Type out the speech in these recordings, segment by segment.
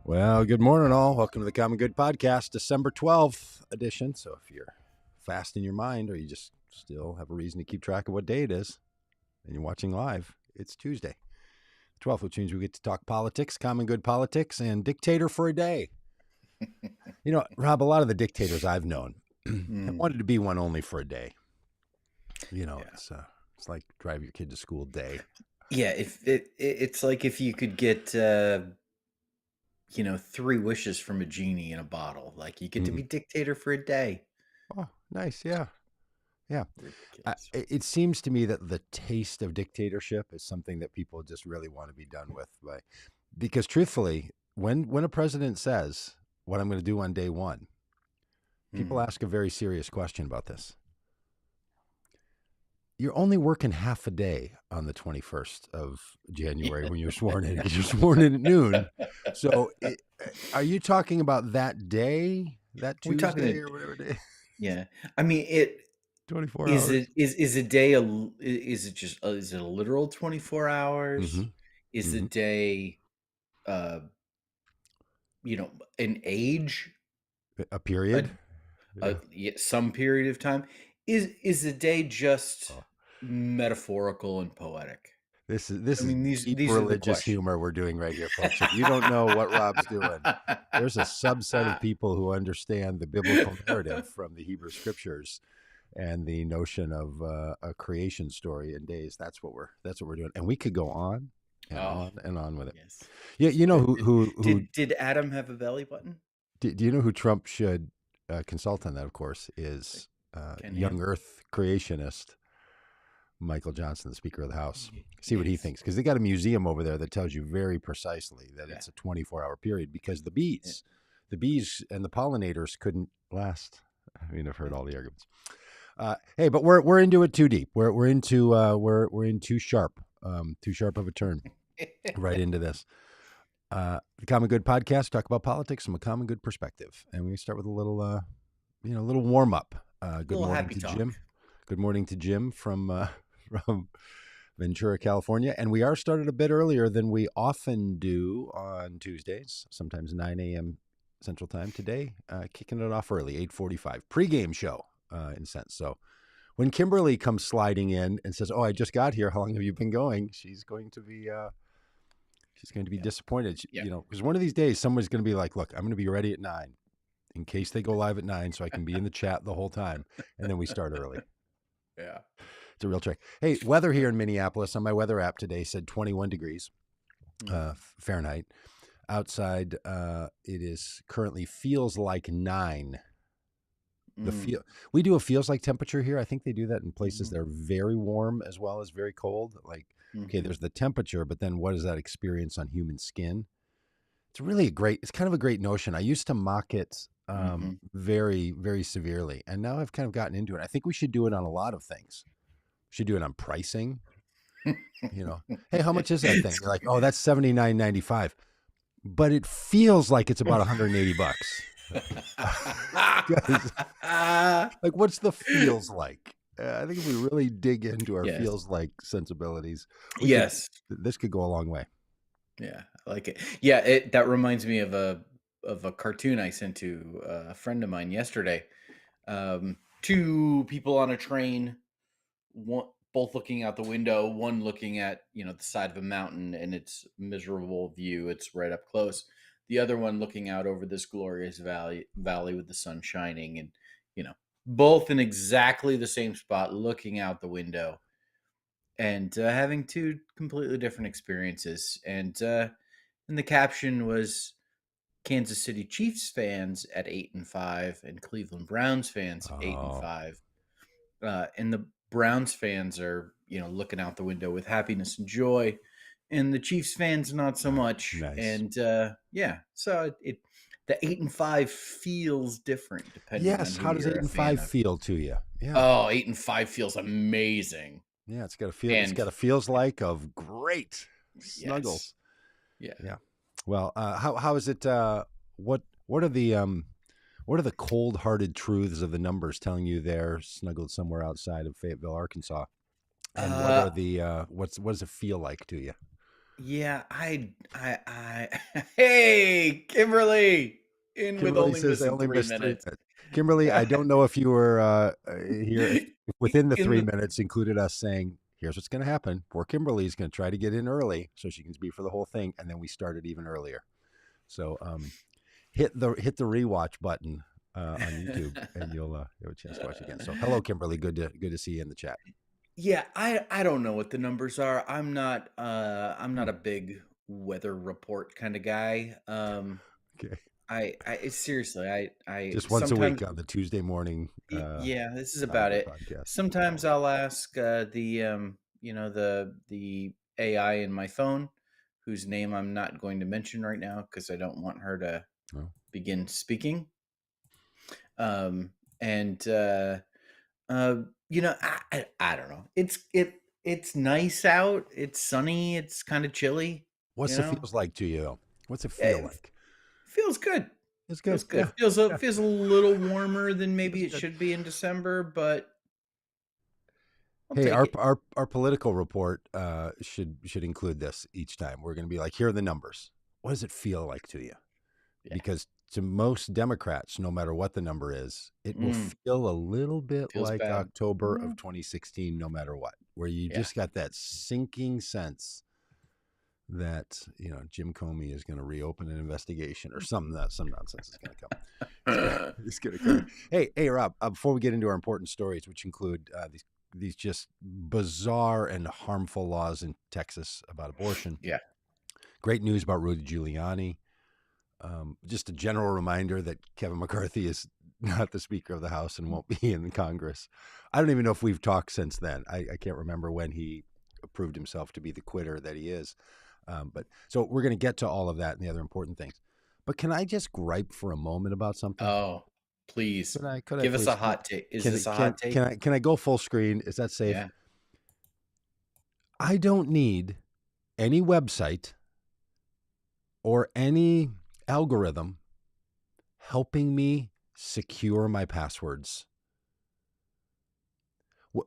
Well, good morning, all. Welcome to the Common Good Podcast, December 12th edition. So if you're fast in your mind or you just still have a reason to keep track of what day it is and you're watching live, it's Tuesday, 12th, which means we get to talk politics, common good politics, and Dictator for a day. You know, Rob, a lot of the dictators I've known have wanted to be one only for a day. You know, yeah. It's like drive your kid to school day. Yeah, it's like if you could get 3 wishes from a genie in a bottle. Like you get to be dictator for a day. Oh, nice. Yeah. Yeah. It seems to me that the taste of dictatorship is something that people just really want to be done with. Because truthfully, when a president says what I'm going to do on day one, people ask a very serious question about this. You're only working half a day on the 21st of January when you're sworn in, because you're sworn in at noon. So are you talking about that day, that Tuesday or whatever day? Yeah. I mean, 24 hours. Is a day, is it a literal 24 hours? Mm-hmm. Is the day, an age? A period? Some period of time? Is the day just metaphorical and poetic? This is deep religious humor we're doing right here, folks. If you don't know what Rob's doing, there's a subset of people who understand the biblical narrative from the Hebrew scriptures and the notion of a creation story in days. That's what we're doing, and we could go on and on and on with it. Yes. Yeah, you know who did Adam have a belly button? Do you know who Trump should consult on that? Of course, is young Earth creationist Michael Johnson, the Speaker of the House. See what he thinks, because they got a museum over there that tells you very precisely that it's a 24-hour period, because the bees and the pollinators couldn't last. I mean, I've heard all the arguments. Hey, but we're into it too deep. We're in too sharp of a turn right into this. The Common Good Podcast, talk about politics from a common good perspective, and we start with a little warm up. Good morning to Jim. Good morning to Jim from Ventura, California. And we are started a bit earlier than we often do on Tuesdays, sometimes 9 a.m. Central Time. Today, kicking it off early, 8:45. Pre-game show, in a sense. So when Kimberly comes sliding in and says, "Oh, I just got here. How long have you been going?" She's going to be disappointed. Because one of these days, someone's going to be like, "Look, I'm going to be ready at 9 in case they go live at 9 so I can be in the chat the whole time." And then we start early. Yeah. It's a real trick. Hey, weather here in Minneapolis on my weather app today said 21 degrees Fahrenheit. Outside, it is currently feels like 9. We do a feels like temperature here. I think they do that in places that are very warm as well as very cold. Like, okay, there's the temperature, but then what is that experience on human skin? It's really it's kind of a great notion. I used to mock it very, very severely, and now I've kind of gotten into it. I think we should do it on a lot of things. We should do it on pricing. Hey, how much is that thing? You're like, oh, that's $79.95, but it feels like it's about $180. Like, what's the feels like? I think if we really dig into our feels like sensibilities, this could go a long way. Yeah, I like it. Yeah, that reminds me of a cartoon I sent to a friend of mine yesterday. 2 people on a train, both looking out the window, one looking at the side of a mountain and its miserable view. It's right up close. The other one looking out over this glorious valley with the sun shining, and both in exactly the same spot, looking out the window, and having 2 completely different experiences. And the caption was Kansas City Chiefs fans at 8-5 and Cleveland Browns fans 8-5. And the Browns fans are, looking out the window with happiness and joy, and the Chiefs fans not so much. Nice. And so the 8-5 feels different depending on who how does 8-5 feel to you? Yeah. Oh, 8-5 feels amazing. Yeah, it's got a feel. It's got a feels like of great snuggles. Yes. Yeah. Well, how is it? What are the cold-hearted truths of the numbers telling you they're snuggled somewhere outside of Fayetteville, Arkansas? And what are the what does it feel like to you? Yeah, hey, Kimberly, in with Kimberly only says they missing only 3 missed three minutes. minutes. Kimberly, I don't know if you were here, if within the In 3 minutes included us saying, here's what's going to happen. Poor Kimberly's going to try to get in early so she can be for the whole thing. And then we started even earlier. So hit the rewatch button on YouTube, and you'll have a chance to watch again. So hello, Kimberly. Good to see you in the chat. Yeah, I don't know what the numbers are. I'm not Hmm. a big weather report kind of guy. Okay. Seriously, I Just once a sometimes week on the Tuesday morning yeah, this is about holiday it. podcast. Sometimes I'll ask the AI in my phone, whose name I'm not going to mention right now because I don't want her to Oh. begin speaking. And I don't know. It's nice out. It's sunny. It's kind of chilly. What's You it know, feels like to you? What's it feel it like? feels good. It's good. Feels good. Yeah. Yeah. Feels a little warmer than Feels maybe it good. should be in December, but I'll Hey, take our it. political report should include this each time. We're going to be like, here are the numbers. What does it feel like to you? Yeah, Because to most Democrats, no matter what the number is, it will feel a little bit feels like bad. October of 2016, no matter what, where you Yeah. just got that sinking sense that Jim Comey is going to reopen an investigation or some nonsense is going to come. It's going to come. Hey, Rob. Before we get into our important stories, which include these just bizarre and harmful laws in Texas about abortion, Yeah. great news about Rudy Giuliani. Just a general reminder that Kevin McCarthy is not the Speaker of the House and won't be in Congress. I don't even know if we've talked since then. I can't remember when he proved himself to be the quitter that he is. But so we're going to get to all of that and the other important things. But can I just gripe for a moment about something? Oh, please Could I give us please? a hot take. Is Can this a can hot take? can I can I go full screen? Is that safe? Yeah. I don't need any website or any algorithm helping me secure my passwords.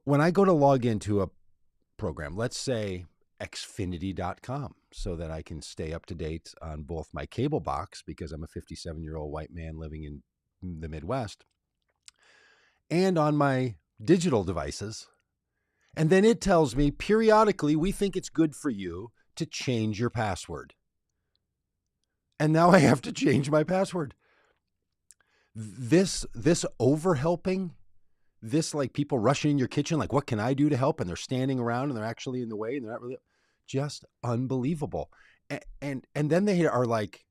When I go to log into a program, let's say xfinity.com, so that I can stay up to date on both my cable box, because I'm a 57-year-old white man living in the Midwest, and on my digital devices. And then it tells me periodically, we think it's good for you to change your password. And now I have to change my password. This overhelping, this like people rushing in your kitchen, like, what can I do to help? And they're standing around and they're actually in the way and they're not really, just unbelievable. And then they are like,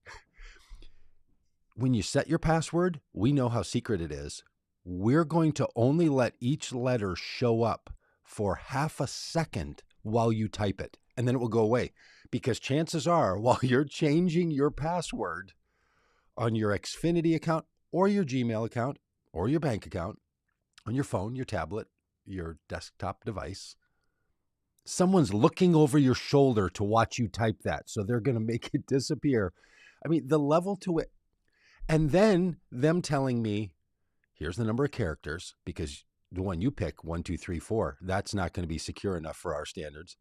when you set your password, we know how secret it is. We're going to only let each letter show up for half a second while you type it, and then it will go away. Because chances are, while you're changing your password on your Xfinity account or your Gmail account or your bank account, on your phone, your tablet, your desktop device, someone's looking over your shoulder to watch you type that. So they're going to make it disappear. I mean, the level to it. And then them telling me, here's the number of characters, because the one you pick, 1, 2, 3, 4, that's not going to be secure enough for our standards.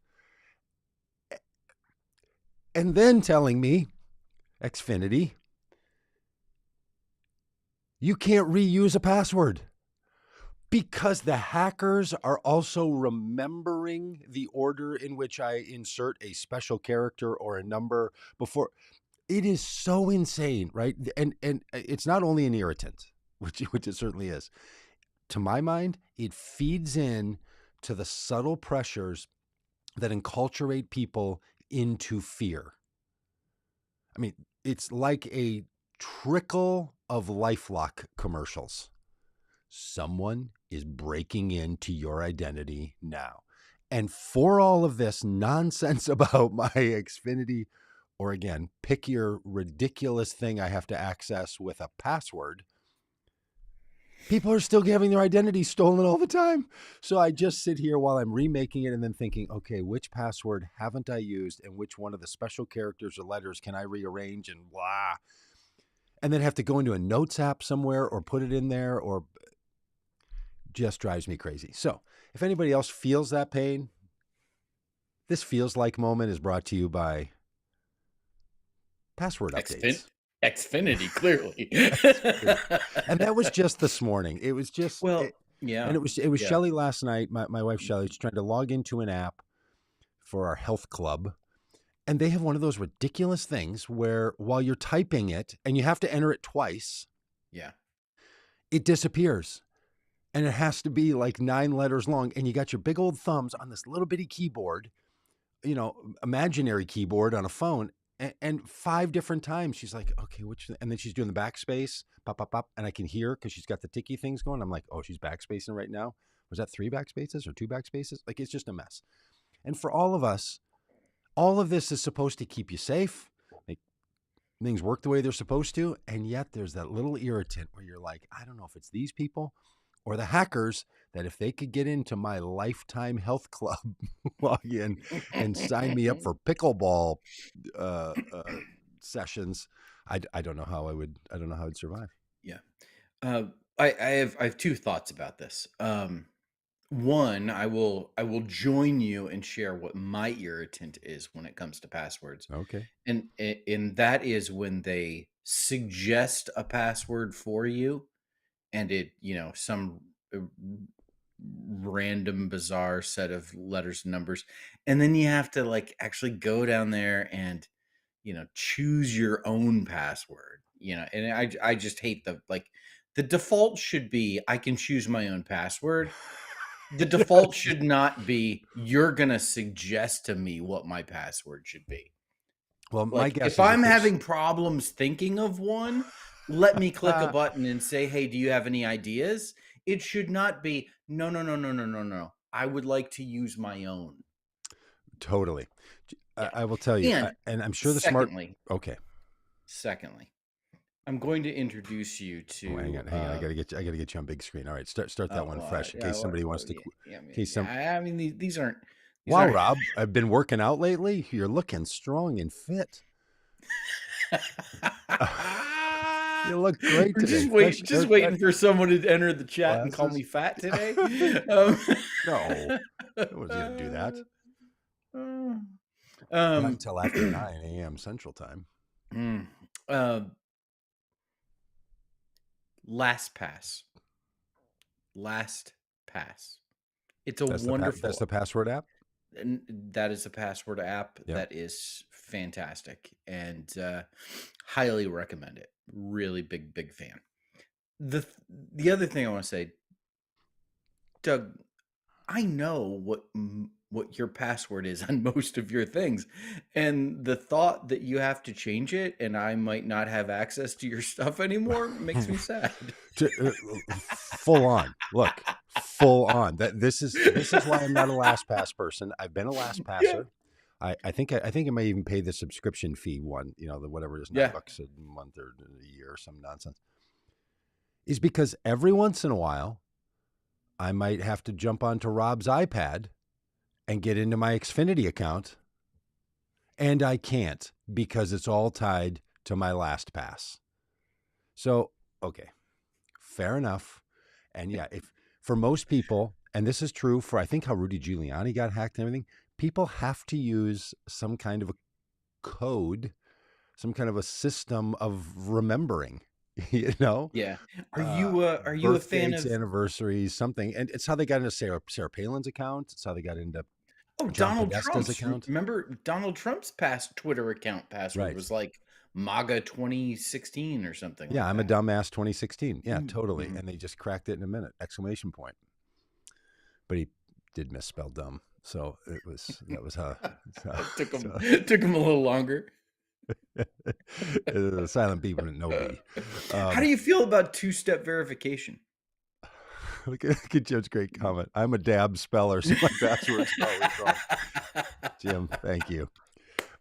And then telling me, Xfinity, you can't reuse a password, because the hackers are also remembering the order in which I insert a special character or a number before. It is so insane, right? And it's not only an irritant, which it certainly is. To my mind, it feeds in to the subtle pressures that enculturate people into fear. I mean, it's like a trickle of LifeLock commercials. Someone is breaking into your identity now. And for all of this nonsense about my Xfinity, or again, pick your ridiculous thing I have to access with a password, people are still having their identity stolen all the time. So I just sit here while I'm remaking it and then thinking, okay, which password haven't I used and which one of the special characters or letters can I rearrange and blah. And then have to go into a notes app somewhere or put it in there, or just drives me crazy. So if anybody else feels that pain, This feels like moment is brought to you by password updates. Xfinity, clearly. And that was just this morning. It was just yeah. And it was Shelly last night. My wife Shelly, she's trying to log into an app for our health club. And they have one of those ridiculous things where while you're typing it and you have to enter it twice, it disappears. And it has to be like 9 letters long. And you got your big old thumbs on this little bitty keyboard, imaginary keyboard on a phone. And 5 different times she's like, okay, and then she's doing the backspace, pop, pop, pop. And I can hear because she's got the ticky things going. I'm like, oh, she's backspacing right now. Was that 3 backspaces or 2 backspaces? Like, it's just a mess. And for all of us, all of this is supposed to keep you safe, make things work the way they're supposed to. And yet there's that little irritant where you're like, I don't know if it's these people or the hackers that if they could get into my Lifetime Health Club login and sign me up for pickleball sessions, I don't know how I'd survive. Yeah. I have 2 thoughts about this. One, I will join you and share what my irritant is when it comes to passwords. Okay. And that is when they suggest a password for you and it, some random bizarre set of letters and numbers, and then you have to like actually go down there and choose your own password, and I just hate the default should be I can choose my own password. The default should not be you're gonna suggest to me what my password should be. Well, my guess if is I'm having problems thinking of one, let me click a button and say, hey, do you have any ideas? It should not be, no. I would like to use my own. Totally. Yeah. I will tell you, and I'm sure okay. Secondly, I'm going to introduce you to. Hang on. I gotta get you on big screen. All right, start that one fresh in case somebody wants to. I mean, these aren't. Wow, Rob, I've been working out lately. You're looking strong and fit. You look great today. Just waiting for someone to enter the chat and call me fat today. No, I wasn't gonna do that. Not until after 9 a.m. Central Time. LastPass. It's wonderful. That's the password app. And that is a password app. Yep. That is fantastic and highly recommend it. Really big fan. The other thing I want to say, Doug, I know what your password is on most of your things, and the thought that you have to change it and I might not have access to your stuff anymore makes me sad. Full on. Look, full on. This is why I'm not a LastPass person. I've been a LastPasser. Yeah. I think I might even pay the subscription fee one, the whatever it is, $9 a month or a year or some nonsense. Is because every once in a while I might have to jump onto Rob's iPad and get into my Xfinity account, and I can't because it's all tied to my LastPass. So, okay, fair enough. And yeah, if for most people, and this is true for I think how Rudy Giuliani got hacked and everything, people have to use some kind of a code, some kind of a system of remembering. Yeah. Are you a fan of anniversaries, something? And it's how they got into Sarah Palin's account. It's how they got into Donald Trump's account. Remember Donald Trump's Twitter account password was like MAGA 2016 or something. Yeah, I'm a dumbass 2016. Yeah, totally. And they just cracked it in a minute! ! But he did misspell dumb, so that was how. It took him a little longer. The silent B wouldn't know me. How do you feel about two-step verification? Look at Jim's great comment. I'm a dab speller, so my password's always wrong. Jim, thank you.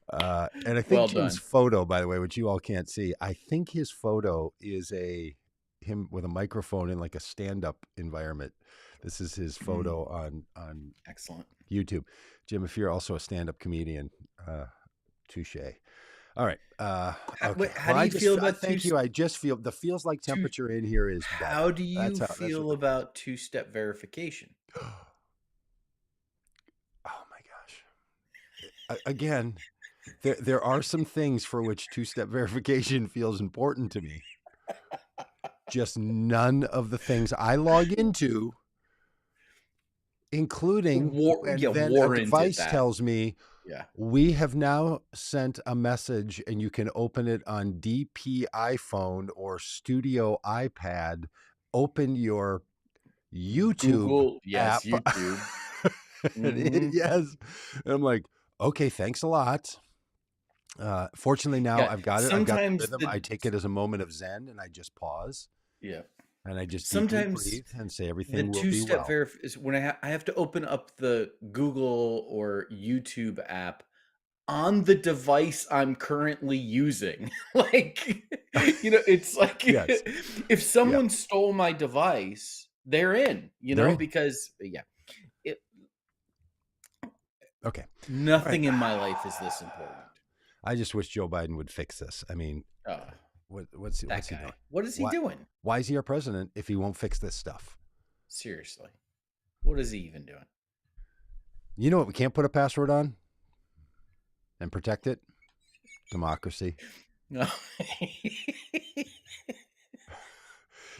And I think Jim's photo, by the way, which you all can't see, I think his photo is him with a microphone in like a stand-up environment. This is his photo on excellent YouTube. Jim, if you're also a stand-up comedian, touche. All right. Okay. How do you feel about thank you. I just feel the feels like temperature in here is better. How do you feel about two-step verification? Oh my gosh. again, there are some things for which two-step verification feels important to me. Just none of the things I log into, including and then a warranted device that. tells me, Yeah. we have now sent a message and you can open it on DP iPhone or Studio iPad. Open your YouTube Google, yes, app. YouTube. Mhm. Yes. And I'm like, okay, thanks a lot. Fortunately now Yeah, I've got it. I've got the sometimes rhythm. I take it as a moment of Zen and I just pause yeah. and I just deeply Sometimes breathe and say the everything will be two-step well. verif is when I have to open up the Google or YouTube app on the device I'm currently using. Like, it's like Yes. if Yeah. someone stole my device, they're in, They're in. because yeah, it Okay. All right. nothing in my life is this important. I just wish Joe Biden would fix this. I mean, Uh, what's that he doing? guy. What is he Why doing? why is he our president if he won't fix this stuff? Seriously. What is he even doing? You know what we can't put a password on and protect it? Democracy. No.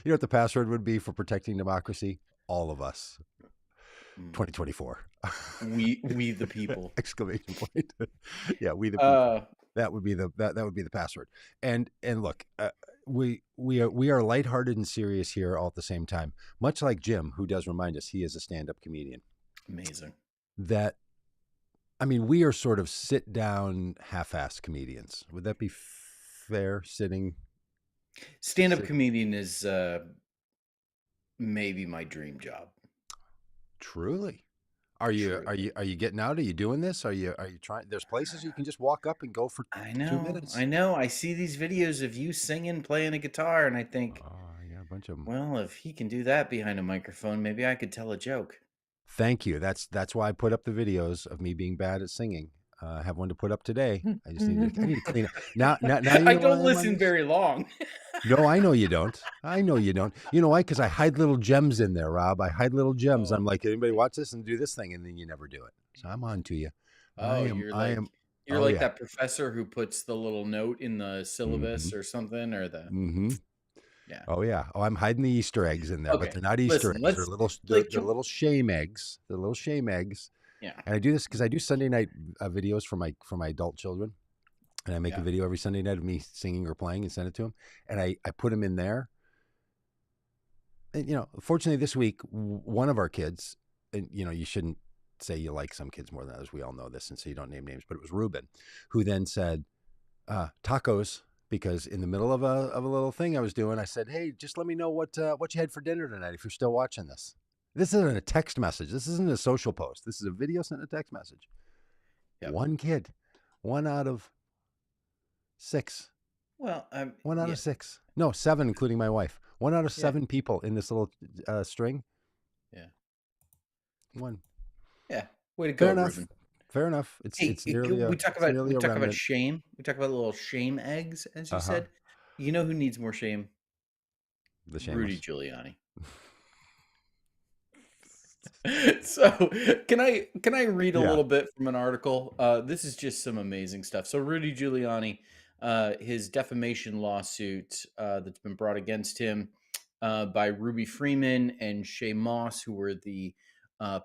You know what the password would be for protecting democracy? All of us. 2024. We the people. Exclamation point. Yeah, we the people. Uh That would be that would be the password. And look, we are lighthearted and serious here all at the same time. Much like Jim, who does remind us he is a stand-up comedian. Amazing. That I mean, we are sort of sit down, half-assed comedians. Would that be fair? Stand-up comedian is maybe my dream job. Truly. Are you getting out? Are you doing this? Are you trying? There's places you can just walk up and go for I 2 minutes. know. I see these videos of you singing, playing a guitar, and I think, yeah, a bunch of them. well, if he can do that behind a microphone, maybe I could tell a joke. Thank you. That's why I put up the videos of me being bad at singing. I have one to put up today. I need to clean it. Now you I know where don't I am on listen this. very long. No, I know you don't. I know you don't. You know why? Because I hide little gems in there, Rob. I hide little gems. I'm Oh, like, anybody watch this and do this thing, and then you never do it. So I'm on to you. I oh, am. I am. you're Oh like yeah. that professor who puts the little note in the Mm-hmm. syllabus or something, or the Mm-hmm. yeah. Oh yeah. Oh, I'm hiding the Easter eggs in there, but Okay, they're not Easter listen, eggs. They're let's little. like They're little shame eggs. They're little shame eggs. yeah, And I do this because I do Sunday night videos for my adult children, and I make a yeah. video every Sunday night of me singing or playing and send it to them, and I put them in there. And fortunately, this week one of our kids, and you shouldn't say you like some kids more than others. We all know this, and so you don't name names. But it was Ruben, who then said tacos. Because in the middle of a little thing I was doing, I said, "Hey, just let me know what you had for dinner tonight if you're still watching this." This isn't a text message. This isn't a social post. This is a video sent a text message. Yep. One kid, 1 out of 6. Well, One out yeah, of 6. No, 7, including my wife. 1 out of 7 people in this little string. yeah, One. yeah. Way to Fair go, enough. Ruben. Fair enough. Hey, It's nearly a we talk about remnant. shame. We talk about little shame eggs, as you Uh-huh. said. You know who needs more shame? The Rudy shameless. Giuliani. So, can I read a Yeah. little bit from an article? This is just some amazing stuff. So, Rudy Giuliani, his defamation lawsuit that's been brought against him by Ruby Freeman and Shay Moss, who were the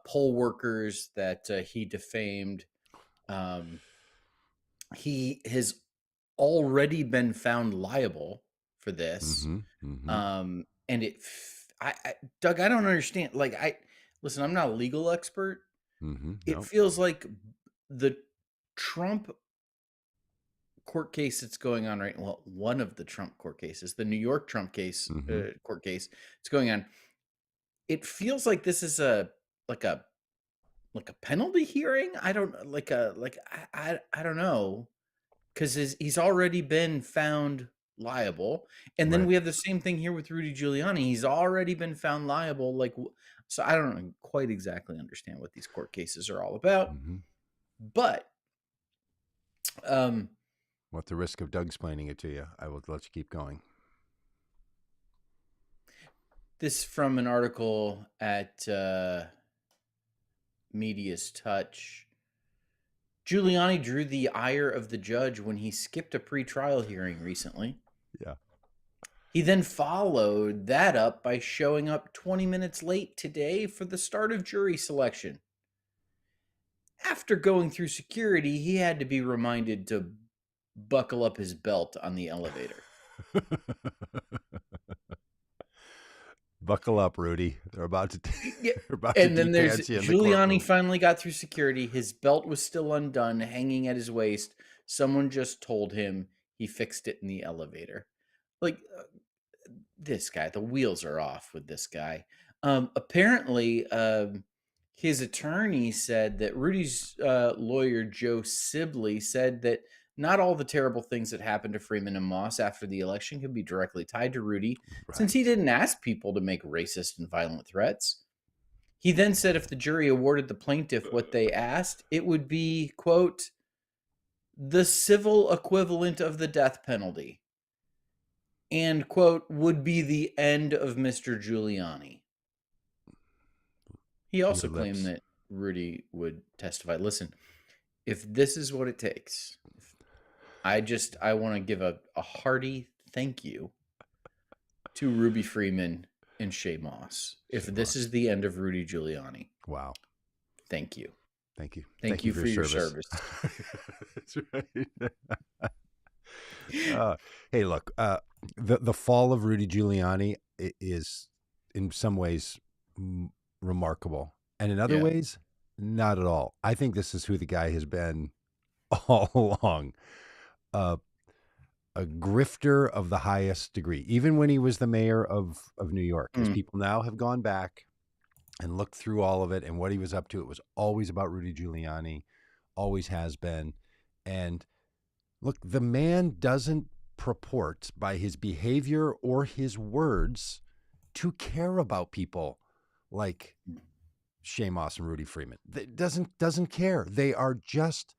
poll workers that he defamed. Um, he has already been found liable for this. Mm-hmm. Mm-hmm. And Doug, I don't understand. Like, listen, I'm not a legal expert. Mm-hmm. It No. feels like the Trump court case that's going on right. Well, one of the Trump court cases, the New York Trump case, Mm-hmm. court case, it's going on. It feels like this is like a like a penalty hearing. I don't like a like I don't know, because he's already been found liable, and then Right. we have the same thing here with Rudy Giuliani. He's already been found liable. Like, so I don't quite exactly understand what these court cases are all about, Mm-hmm. but um, At the risk of Doug explaining it to you, I will let you keep going. this from an article at Media's Touch. Giuliani drew the ire of the judge when he skipped a pretrial hearing recently. Yeah. He then followed that up by showing up 20 minutes late today for the start of jury selection. After going through security, he had to be reminded to buckle up his belt on the elevator. Buckle up, Rudy. They're about to And then there's depants you in the Giuliani courtroom. finally got through security. His belt was still undone, hanging at his waist. Someone just told him he fixed it in the elevator. Like, this guy, the wheels are off with this guy. Apparently, his attorney said that Rudy's lawyer, Joe Sibley, said that not all the terrible things that happened to Freeman and Moss after the election could be directly tied to Rudy, since he didn't ask people to make racist and violent threats. He then said if the jury awarded the plaintiff what they asked, it would be, quote, the civil equivalent of the death penalty, and, quote, would be the end of Mr. Giuliani. He also claimed that Rudy would testify. Listen, if this is what it takes, I want to give a hearty thank you to Ruby Freeman and Shay Moss. If this is the end of Rudy Giuliani. Wow. Thank you. Thank you. Thank you for your service. That's right. Hey, look, the fall of Rudy Giuliani is in some ways remarkable, and in other ways, not at all. I think this is who the guy has been all along. A grifter of the highest degree, even when he was the mayor of New York, as people now have gone back and looked through all of it and what he was up to. It was always about Rudy Giuliani, always has been. And look, the man doesn't purport by his behavior or his words to care about people like Shay Moss and Rudy Freeman. It doesn't care. They are just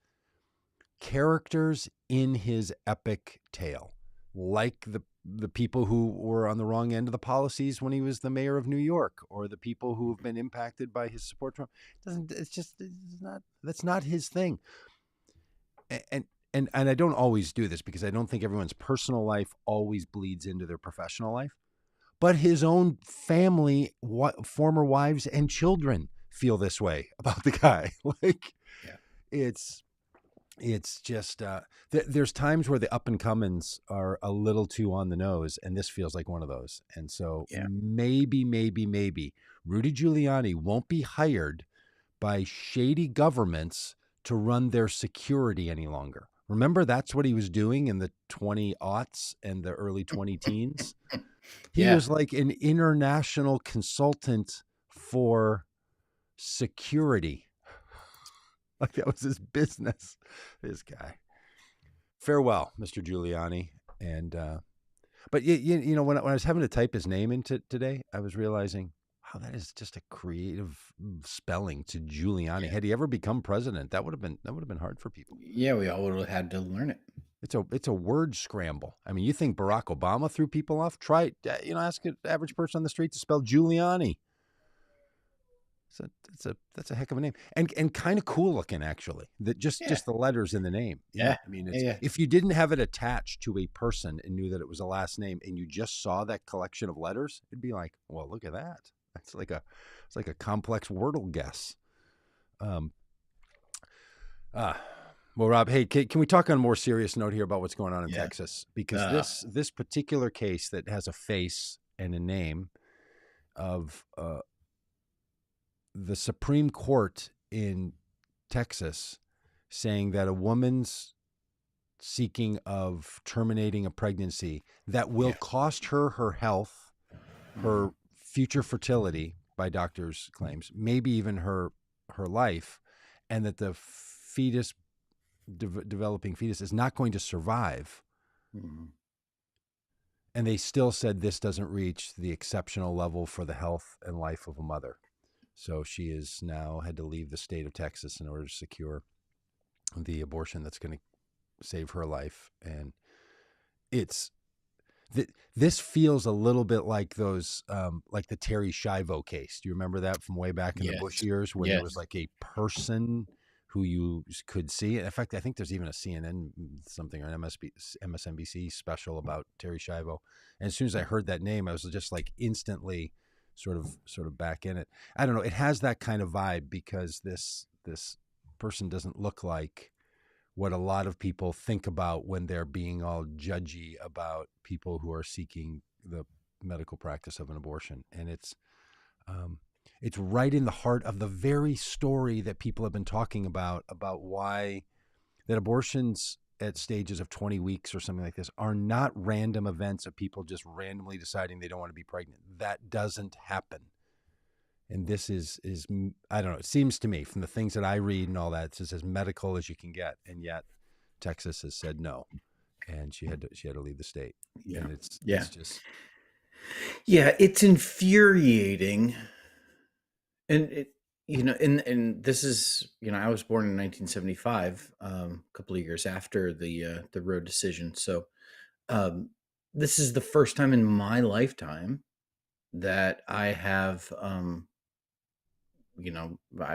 characters in his epic tale, like the people who were on the wrong end of the policies when he was the mayor of New York, or the people who have been impacted by his support for him. That's not his thing. And I don't always do this because I don't think everyone's personal life always bleeds into their professional life, but his own family, former wives and children feel this way about the guy. It's just there's times where the up and comings are a little too on the nose, and this feels like one of those. And so maybe Rudy Giuliani won't be hired by shady governments to run their security any longer. Remember, that's what he was doing in the 20-aughts and the early 20-teens. He was like an international consultant for security. Like that was his business, this guy. Farewell, Mr. Giuliani. And, but you know, when I was having to type his name into today, I was realizing, wow, that is just a creative spelling to Giuliani. Had he ever become president, that would have been hard for people. Yeah, we all would have had to learn it. It's a word scramble. I mean, you think Barack Obama threw people off? Try it. Ask an average person on the street to spell Giuliani. That's a heck of a name, and kind of cool looking, actually. That just the letters in the name. Yeah, I mean, if you didn't have it attached to a person and knew that it was a last name, and you just saw that collection of letters, it'd be like, well, look at that. It's like a complex Wordle guess. Well, Rob, hey, can we talk on a more serious note here about what's going on in Texas? Because this particular case that has a face and a name of the Supreme Court in Texas saying that a woman's seeking of terminating a pregnancy that will cost her her health, her future fertility by doctors' claims, maybe even her life, and that the fetus, developing fetus, is not going to survive. Mm-hmm. And they still said this doesn't reach the exceptional level for the health and life of a mother. So she is now had to leave the state of Texas in order to secure the abortion that's going to save her life. And this feels a little bit like those, like the Terry Schiavo case. Do you remember that from way back in the Bush years, where there was like a person who you could see. In fact, I think there's even a CNN something or an MSNBC special about Terry Schiavo. And as soon as I heard that name, I was just like instantly sort of back in it. I don't know. It has that kind of vibe because this person doesn't look like what a lot of people think about when they're being all judgy about people who are seeking the medical practice of an abortion. And it's right in the heart of the very story that people have been talking about why that abortions at stages of 20 weeks or something like this are not random events of people just randomly deciding they don't want to be pregnant. That doesn't happen. And this is I don't know, it seems to me from the things that I read and all that, it's as medical as you can get. And yet Texas has said no. And she had to leave the state. Yeah. And it's just. Yeah, it's infuriating. And and this is, I was born in 1975, a couple of years after the Roe decision. So this is the first time in my lifetime that I have, I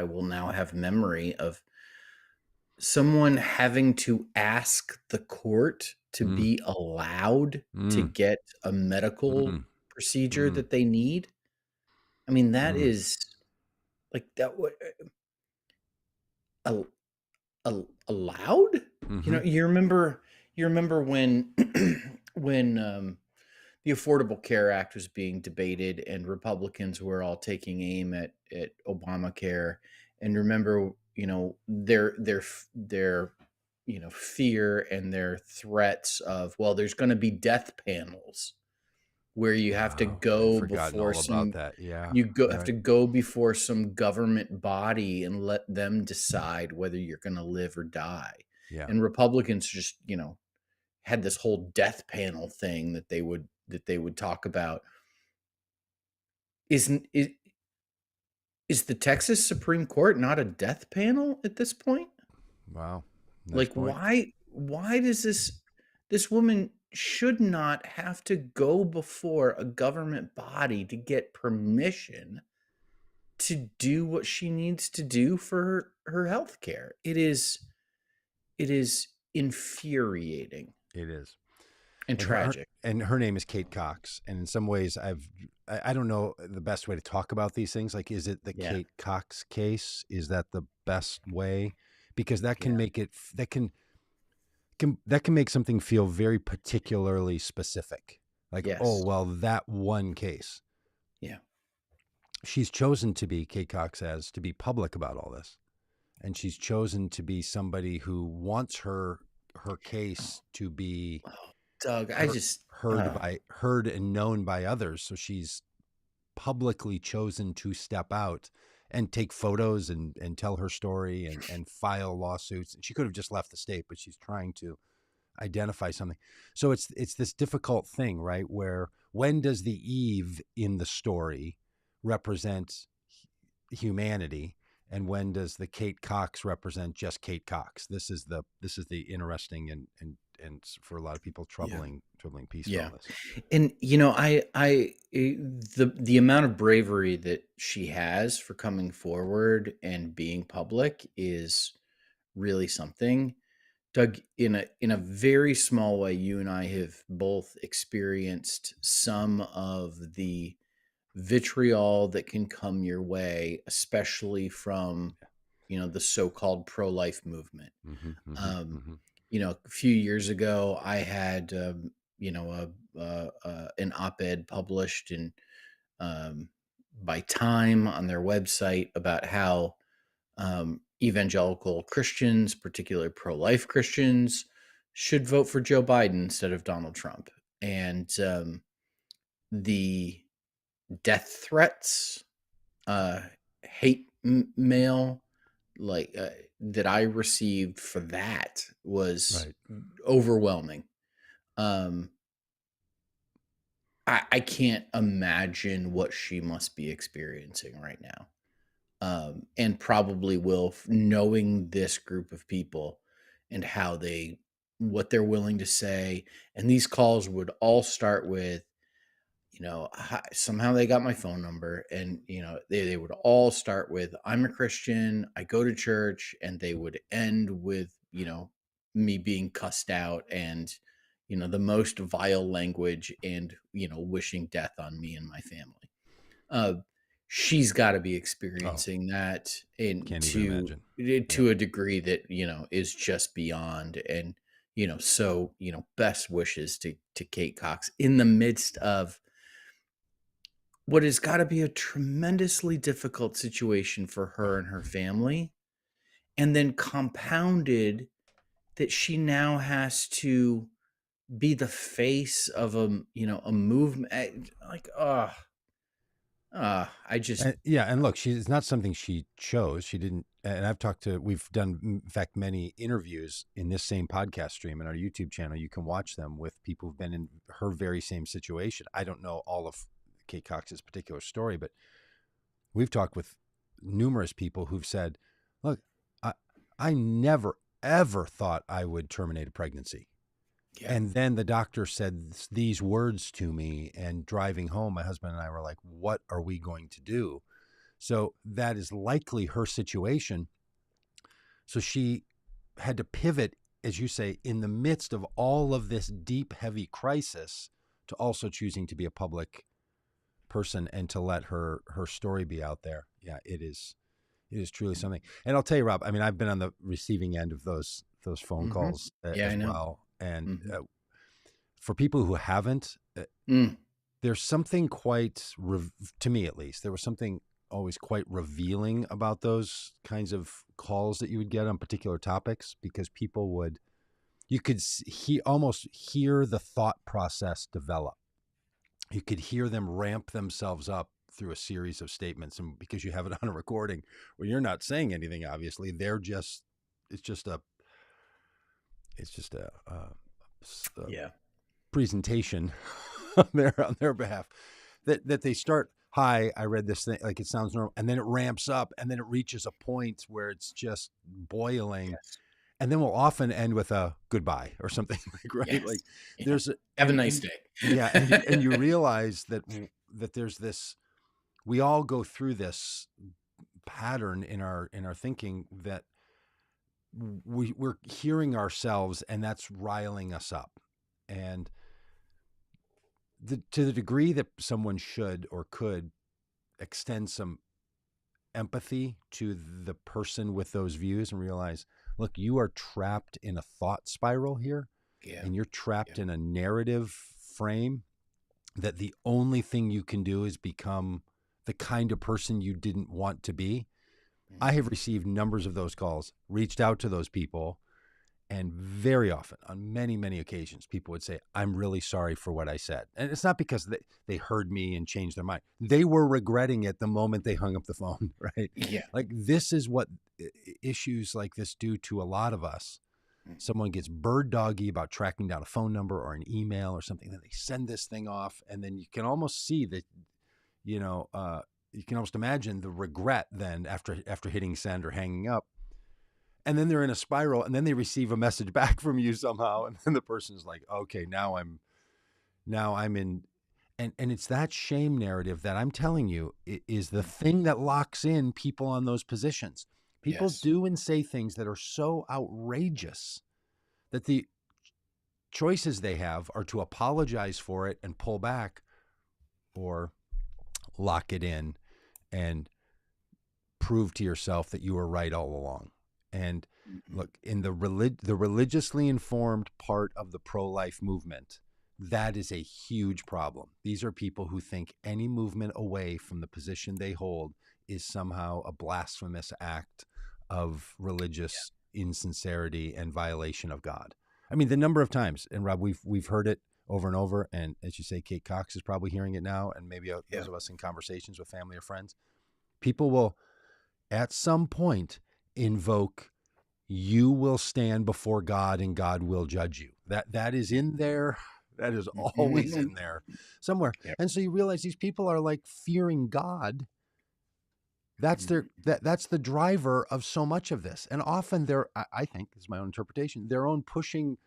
will now have memory of someone having to ask the court to be allowed to get a medical procedure that they need. I mean, that is like that. Allowed? You remember when when the Affordable Care Act was being debated and Republicans were all taking aim at Obamacare, and remember, their fear and their threats of, well, there's going to be death panels where you have to go before some that. Yeah. have to go before some government body and let them decide whether you're going to live or die. Yeah. And Republicans just, had this whole death panel thing that they would talk about. Is the Texas Supreme Court not a death panel at this point? Wow. Nice point. Why does this woman should not have to go before a government body to get permission to do what she needs to do for her health care? It is infuriating. It is. And tragic. Her name is Kate Cox. And in some ways I don't know the best way to talk about these things. Like, is it the Kate Cox case? Is that the best way? Because that can make it, that can make something feel very particularly specific. Like, oh, well, that one case. Yeah. She's chosen to be, Kate Cox says, to be public about all this. And she's chosen to be somebody who wants her case to be Doug, heard and known by others. So she's publicly chosen to step out and take photos and tell her story and file lawsuits. And she could have just left the state, but she's trying to identify something. So it's this difficult thing, right? Where when does the Eve in the story represent humanity, and when does the Kate Cox represent just Kate Cox? This is the interesting and for a lot of people troubling piece of all this. And the amount of bravery that she has for coming forward and being public is really something. Doug, in a very small way, you and I have both experienced some of the vitriol that can come your way, especially from the so-called pro-life movement. A few years ago, I had an op-ed published in by Time on their website about how evangelical Christians, particularly pro-life Christians, should vote for Joe Biden instead of Donald Trump. And the death threats, hate mail, that I received for that was overwhelming. I can't imagine what she must be experiencing right now. And probably will, knowing this group of people and what they're willing to say. And these calls would all start with, somehow they got my phone number, and they would all start with, I'm a Christian, I go to church, and they would end with me being cussed out, and the most vile language, and wishing death on me and my family. uh she's got to be Oh, experiencing that, and can't even imagine. Yeah. to a degree that is just beyond. And so best wishes to Kate Cox in the midst of what has got to be a tremendously difficult situation for Oh, her and her family, and then compounded that she now has to be the face of a movement, like, I just, and, yeah, and look, it's not something she chose. She didn't. And we've done, in fact, many interviews in this same podcast stream and our YouTube channel. You can watch them with people who've been in her very same situation. I don't know all of Kate Cox's particular story, but we've talked with numerous people who've said, look, I, I never, ever thought I would terminate a pregnancy. yeah, And then the doctor said these words to me, and driving home, my husband and I were like, what are we going to do? So that is likely her situation. So she had to pivot, as you say, in the midst of all of this deep, heavy crisis, to also choosing to be a public person and to let her story be out there. Yeah, it is truly something. And I'll tell you, Rob, I mean, I've been on the receiving end of those phone hmm calls yeah, I as know. well. And hmm for people who haven't, mm, there's something quite, to me at least, there was something always quite revealing about those kinds of calls that you would get on particular topics, because you could almost hear the thought process develop. You could hear them ramp themselves up through a series of statements. And because you have it on a recording where you're not saying anything, obviously, it's just a, it's just a yeah, presentation on their behalf, that they start, hi, I read this thing, like it sounds normal, and then it ramps up, and then it reaches a point where it's just boiling, yes, and then we'll often end with a goodbye or something, like, right, yes, like yeah. there's a, Have a and nice day. yeah, and you realize that there's this, we all go through this pattern in our thinking, that we're hearing ourselves, and that's riling us up. And to the degree that someone should or could extend some empathy to the person with those views, and realize, look, you are trapped in a thought spiral here, Yeah, and you're yeah, trapped in a narrative frame, that the only thing you can do is become the kind of person you didn't want to be. I have mhm, received numbers of those calls, reached out to those people, and very often, on many, many occasions, people would say, I'm really sorry for what I said. And it's not because they heard me and changed their mind. They were regretting it the moment they hung up the phone, right? yeah, Like, this is what issues like this do to a lot of us. mhm, Someone gets bird doggy about tracking down a phone number or an email or something, then they send this thing off. And then you can almost see that, you know, you can almost imagine the regret then after hitting send or hanging up. And then they're in a spiral, and then they receive a message back from you somehow, and then the person's like, okay, now I'm in. And it's that shame narrative that I'm telling you is the mm, thing that locks in people on those positions. People yes, do and say things that are so outrageous that the choices they have are to apologize for it and pull back, or lock it in and prove to yourself that you were right all along. And mhm, look, in the religiously informed part of the pro-life movement, that is a huge problem. These are people who think any movement away from the position they hold is somehow a blasphemous act of religious insincerity and violation of God. I mean, the number of times, and Rob, we've heard it over and over, and as you say, Kate Cox is probably hearing it now, and maybe yeah, those of us in conversations with family or friends. People will at some point invoke, you will stand before God and God will judge you. That is in there. That is always mhm, in there somewhere. yeah, And so you realize these people are like fearing God. mhm, That's the driver of so much of this. And often I think, this is my own interpretation, their own pushing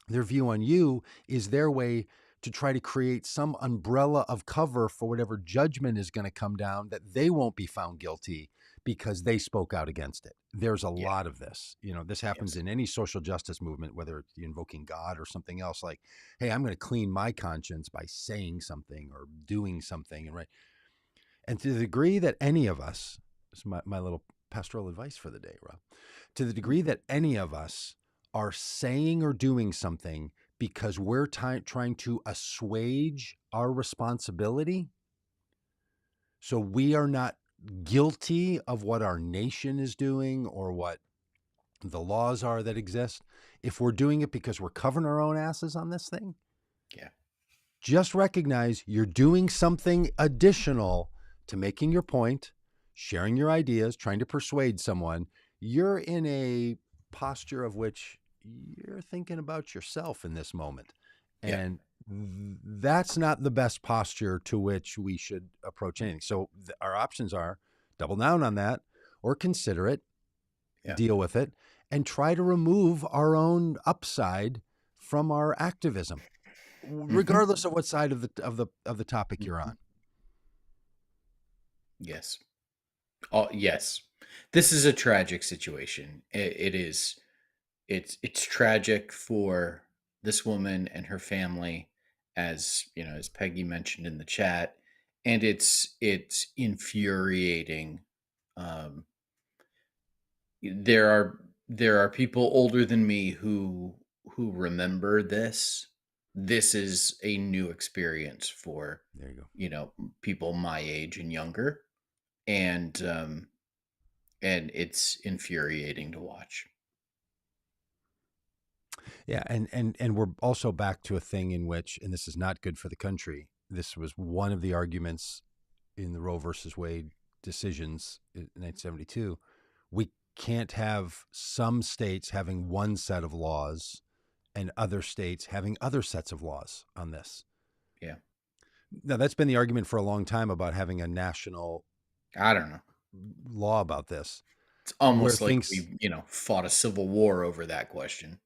their view on you is their way to try to create some umbrella of cover for whatever judgment is going to come down, that they won't be found guilty because they spoke out against it. There's a lot of this. This happens in any social justice movement, whether it's invoking God or something else, like, hey, I'm going to clean my conscience by saying something or doing something. And to the degree that any of us, this is my little pastoral advice for the day, Rob, to the degree that any of us are saying or doing something because we're trying to assuage our responsibility, so we are not guilty of what our nation is doing or what the laws are that exist, if we're doing it because we're covering our own asses on this thing, just recognize you're doing something additional to making your point, sharing your ideas, trying to persuade someone. You're in a posture of which you're thinking about yourself in this moment. And that's not the best posture to which we should approach anything. So our options are double down on that, or consider it, deal with it, and try to remove our own upside from our activism, regardless of what side of the topic you're on. Yes. Oh, yes. This is a tragic situation. It is. It's tragic for this woman and her family, as as Peggy mentioned in the chat, and it's infuriating. There are people older than me who remember this. This is a new experience for people my age and younger, and it's infuriating to watch. Yeah, and we're also back to a thing in which, and this is not good for the country, this was one of the arguments in the Roe versus Wade decisions in 1972. We can't have some states having one set of laws and other states having other sets of laws on this. Yeah. Now, that's been the argument for a long time about having a national, I don't know, law about this. It's almost like we, fought a civil war over that question.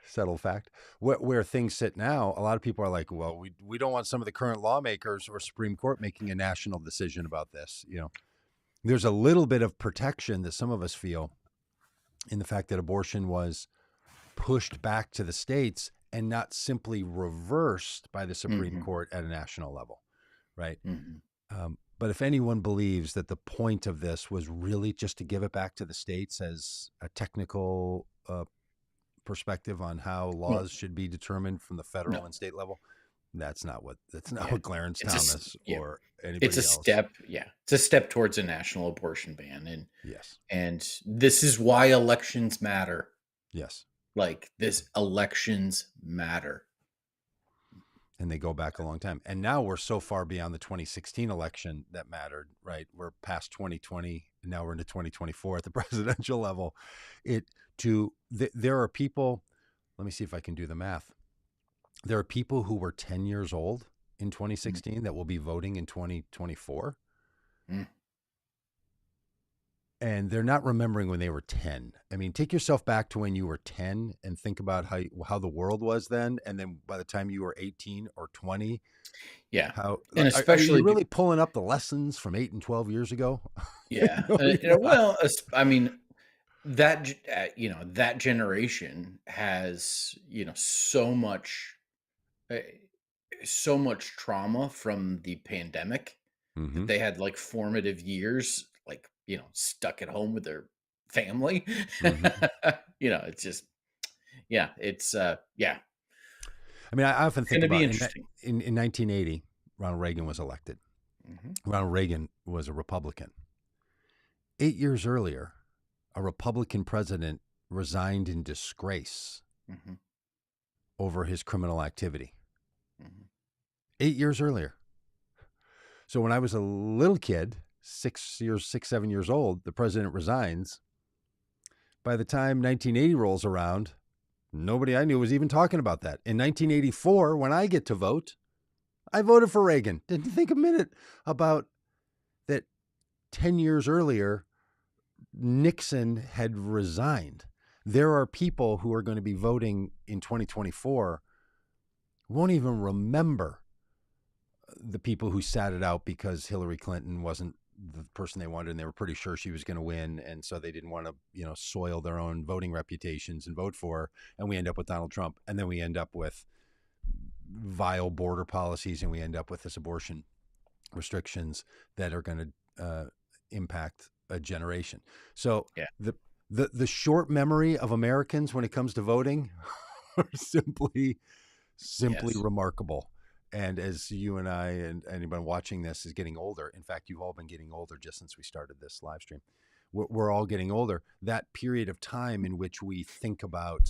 Settled fact. Where things sit now, a lot of people are like, well, we don't want some of the current lawmakers or Supreme Court making a national decision about this. There's a little bit of protection that some of us feel in the fact that abortion was pushed back to the states and not simply reversed by the Supreme Court at a national level, right? But if anyone believes that the point of this was really just to give it back to the states as a technical perspective on how laws should be determined from the federal and state level, that's not what Clarence Thomas or anybody else. It's a step. It's a step towards a national abortion ban. And yes, and this is why elections matter. Yes. Like elections matter. And they go back a long time. And now we're so far beyond the 2016 election that mattered, right? We're past 2020, and now we're into 2024 at the presidential level. There are people, let me see if I can do the math. There are people who were 10 years old in 2016 that will be voting in 2024. And they're not remembering when they were 10. I mean, take yourself back to when you were 10 and think about how the world was then. And then by the time you were 18 or 20, and especially, are you really pulling up the lessons from 8 and 12 years ago? Yeah. Well, I mean, that, that generation has, so much trauma from the pandemic. That they had like formative years, like, stuck at home with their family. It's just, it's, I mean, I often think about in 1980, Ronald Reagan was elected. Ronald Reagan was a Republican. 8 years earlier, a Republican president resigned in disgrace over his criminal activity. 8 years earlier. So when I was a little kid, 7 years old, the president resigns. By the time 1980 rolls around, nobody I knew was even talking about that. In 1984, when I get to vote, I voted for Reagan. Didn't think a minute about that 10 years earlier, Nixon had resigned. There are people who are going to be voting in 2024 won't even remember the people who sat it out because Hillary Clinton wasn't the person they wanted, and they were pretty sure she was going to win, and so they didn't want to, soil their own voting reputations and vote for her. And we end up with Donald Trump, and then we end up with vile border policies, and we end up with this abortion restrictions that are going to impact a generation. So Yeah. the short memory of Americans when it comes to voting are simply Yes. remarkable. And as you and I and anyone watching this is getting older, in fact, you've all been getting older just since we started this live stream. We're all getting older. That period of time in which we think about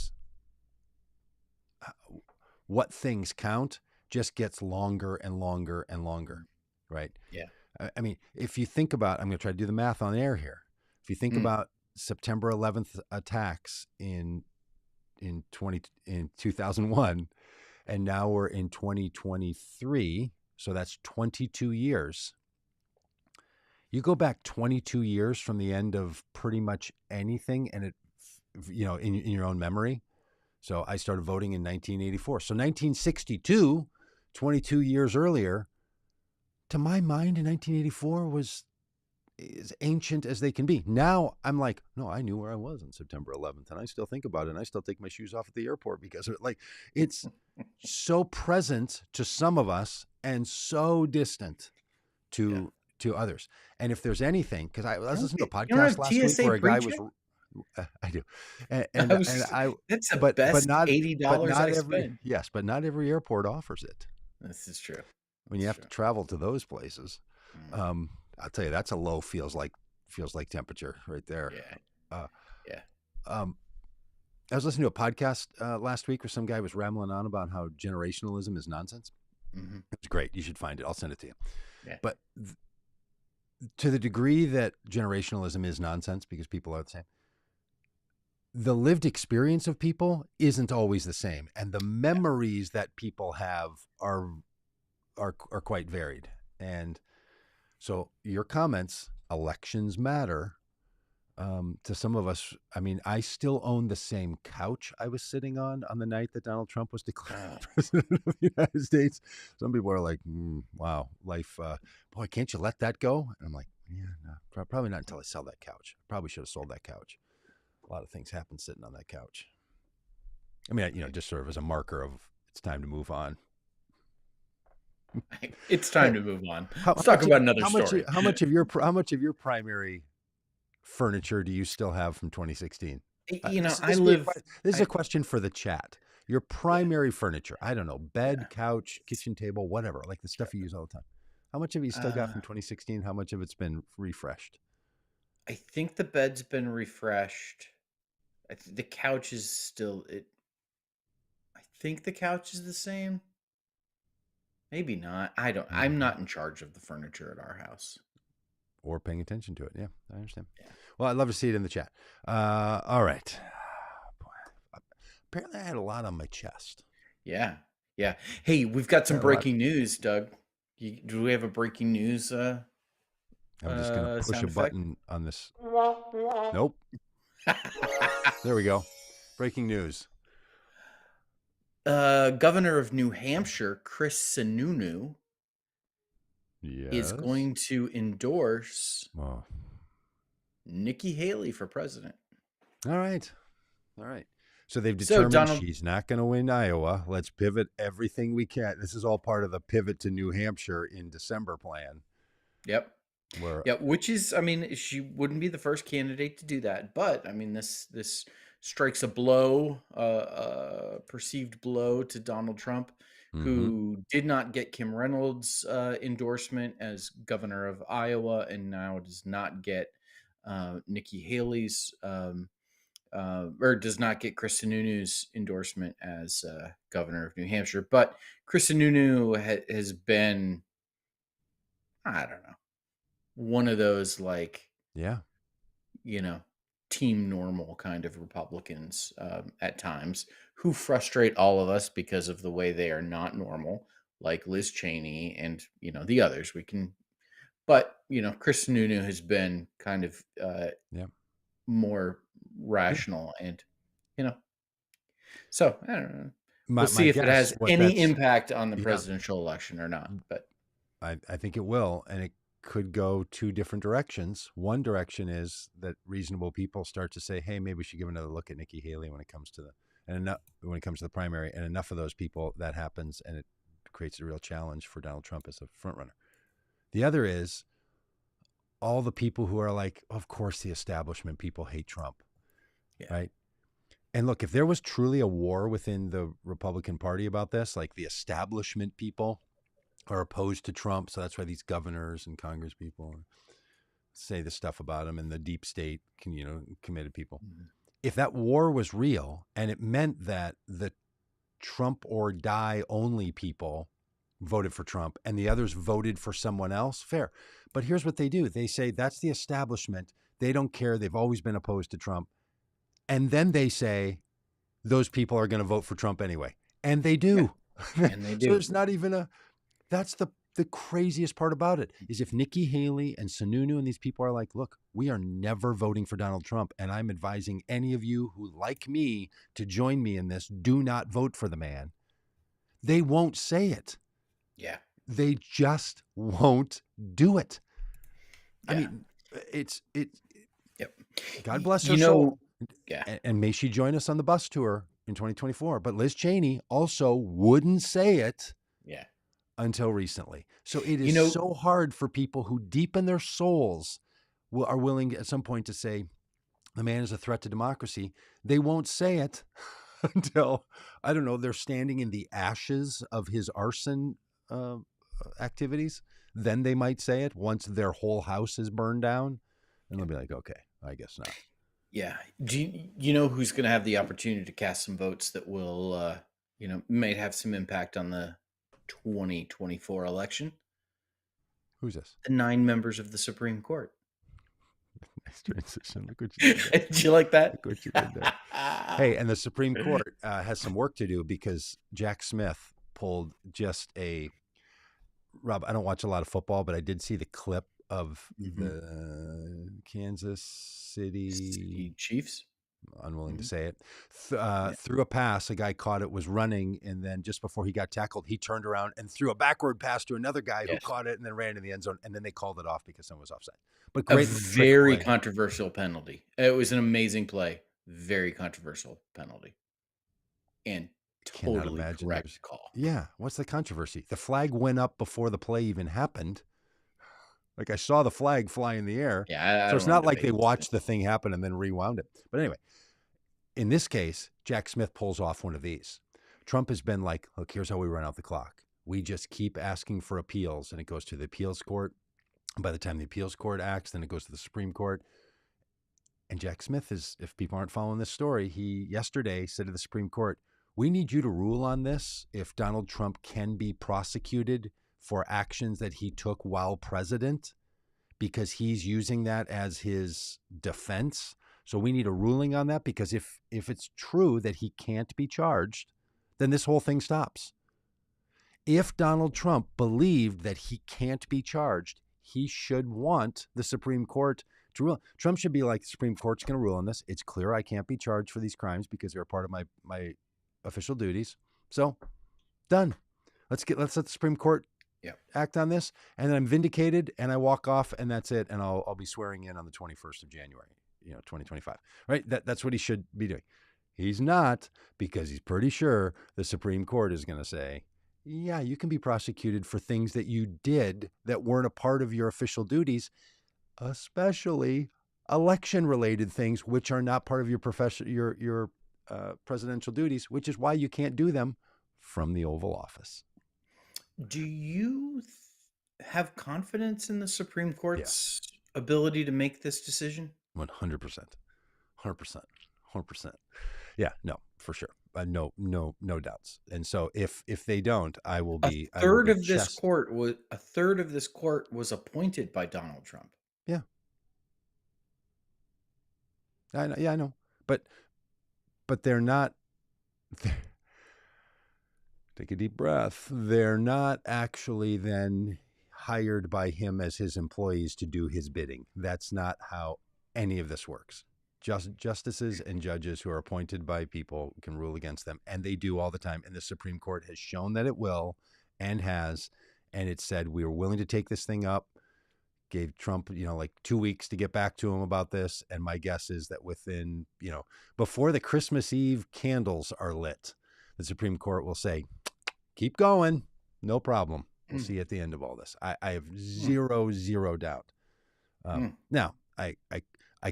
what things count just gets longer and longer and longer, right? Yeah. I mean, if you think about, I'm going to try to do the math on air here. If you think about September 11th attacks in 2001, and now we're in 2023, so that's 22 years. You go back 22 years from the end of pretty much anything, and it, in your own memory. So I started voting in 1984. So 1962, 22 years earlier, to my mind, in 1984 was as ancient as they can be. Now I'm like, no, I knew where I was on September 11th, and I still think about it, and I still take my shoes off at the airport because it's so present to some of us and so distant to others. And if there's anything, because I was listening to a podcast last week where a guy was, I do, that's the but best not $80 I spend. Yes, but not every airport offers it. This is true. When you have to travel to those places, I'll tell you, that's a low feels like temperature right there. I was listening to a podcast last week where some guy was rambling on about how generationalism is nonsense. It's great. You should find it. I'll send it to you. Yeah. But to the degree that generationalism is nonsense because people are the same, the lived experience of people isn't always the same, and the memories that people have are quite varied. And so your comments, elections matter, to some of us. I mean, I still own the same couch I was sitting on the night that Donald Trump was declared president of the United States. Some people are like, wow, life, boy, can't you let that go? And I'm like, yeah, no, probably not until I sell that couch. Probably should have sold that couch. A lot of things happen sitting on that couch. I mean, just sort of as a marker of it's time to move on. It's time to move on. Let's talk about another story. How much of your primary furniture do you still have from 2016? This is a question for the chat. Your primary furniture, I don't know, bed, couch, kitchen table, whatever, like the stuff you use all the time. How much have you still got from 2016? How much of it's been refreshed? I think the bed's been refreshed. The couch is still it. I think the couch is the same. Maybe not. I don't. I'm not in charge of the furniture at our house. Or paying attention to it. Yeah, I understand. Yeah. Well, I'd love to see it in the chat. All right. Boy, apparently I had a lot on my chest. Yeah. Yeah. Hey, we've got some breaking news, Doug. Do we have a breaking news? I'm just going to push a button on this. Nope. There we go. Breaking news. Governor of New Hampshire, Chris Sununu, is going to endorse Nikki Haley for president. All right. So they've determined she's not going to win Iowa. Let's pivot everything we can. This is all part of the pivot to New Hampshire in December plan. Yep. Which is, I mean, she wouldn't be the first candidate to do that, but I mean, this strikes a blow, perceived blow to Donald Trump, who did not get Kim Reynolds' endorsement as governor of Iowa, and now does not get Nikki Haley's, or does not get Chris Sununu's endorsement as governor of New Hampshire. But Chris Sununu has been, I don't know, one of those team normal kind of Republicans at times who frustrate all of us because of the way they are not normal, like Liz Cheney and the others. But Chris Sununu has been kind of more rational, and so I don't know. We'll see if it has any impact on the Yeah. presidential election or not. But I think it will, and it could go two different directions. One direction is that reasonable people start to say, "Hey, maybe we should give another look at Nikki Haley when it comes to the primary." And enough of those people that happens, and it creates a real challenge for Donald Trump as a frontrunner. The other is all the people who are like, "Of course, the establishment people hate Trump," right? And look, if there was truly a war within the Republican Party about this, like the establishment people are opposed to Trump, so that's why these governors and Congress people say this stuff about him, and the deep state, committed people. Mm-hmm. If that war was real and it meant that the Trump or die only people voted for Trump and the others voted for someone else, fair. But here's what they do. They say that's the establishment. They don't care. They've always been opposed to Trump. And then they say those people are going to vote for Trump anyway. And they do. Yeah. And they do. So there's not even that's the craziest part about it, is if Nikki Haley and Sununu and these people are like, look, we are never voting for Donald Trump, and I'm advising any of you who like me to join me in this, do not vote for the man. They won't say it. Yeah. They just won't do it. Yeah. I mean, Yep. God bless her soul. Yeah. And may she join us on the bus tour in 2024. But Liz Cheney also wouldn't say it. Yeah. Until recently. So it is so hard for people who deep in their souls are willing at some point to say the man is a threat to democracy. They won't say it until, I don't know, they're standing in the ashes of his arson activities. Then they might say it once their whole house is burned down. And they'll be like, okay, I guess not. Yeah. Do you know who's going to have the opportunity to cast some votes that will, might have some impact on the 2024 election? Who's this? The 9 members of the Supreme Court. Nice transition. Look what you did there. Did you like that? Look what you did there. Hey, and the Supreme Court has some work to do because Jack Smith pulled just Rob, I don't watch a lot of football, but I did see the clip of the Kansas City Chiefs. Unwilling to say it, threw a pass. A guy caught it, was running, and then just before he got tackled, he turned around and threw a backward pass to another guy who caught it and then ran in the end zone, and then they called it off because someone was offside. But great, very controversial penalty. It was an amazing play. Very controversial penalty. And totally correct call. Yeah. What's the controversy? The flag went up before the play even happened. Like I saw the flag fly in the air. Yeah. So it's not like they watched the thing happen and then rewound it. But anyway, in this case, Jack Smith pulls off one of these. Trump has been like, look, here's how we run out the clock. We just keep asking for appeals, and it goes to the appeals court. And by the time the appeals court acts, then it goes to the Supreme Court. And Jack Smith is, if people aren't following this story, he yesterday said to the Supreme Court, we need you to rule on this if Donald Trump can be prosecuted for actions that he took while president, because he's using that as his defense. So we need a ruling on that, because if it's true that he can't be charged, then this whole thing stops. If Donald Trump believed that he can't be charged, he should want the Supreme Court to rule. Trump should be like, the Supreme Court's going to rule on this. It's clear I can't be charged for these crimes because they're a part of my official duties. So done. Let's let the Supreme Court act on this, and then I'm vindicated, and I walk off, and that's it. And I'll be swearing in on the 21st of January, 2025. Right? That's what he should be doing. He's not, because he's pretty sure the Supreme Court is going to say, yeah, you can be prosecuted for things that you did that weren't a part of your official duties, especially election-related things, which are not part of your your presidential duties, which is why you can't do them from the Oval Office. Do you have confidence in the Supreme Court's ability to make this decision? 100%. 100%. Yeah, no, for sure. No doubts. And so if they don't, I will be. A third of this court was appointed by Donald Trump. Yeah. I know. But they're not. Take a deep breath. They're not actually then hired by him as his employees to do his bidding. That's not how any of this works. justices and judges who are appointed by people can rule against them, and they do all the time. And the Supreme Court has shown that it will, and has, and it said we are willing to take this thing up. Gave Trump, like 2 weeks to get back to him about this, and my guess is that within, before the Christmas Eve candles are lit, the Supreme Court will say, "Keep going, no problem. We'll see at the end of all this." I have zero doubt. Now, I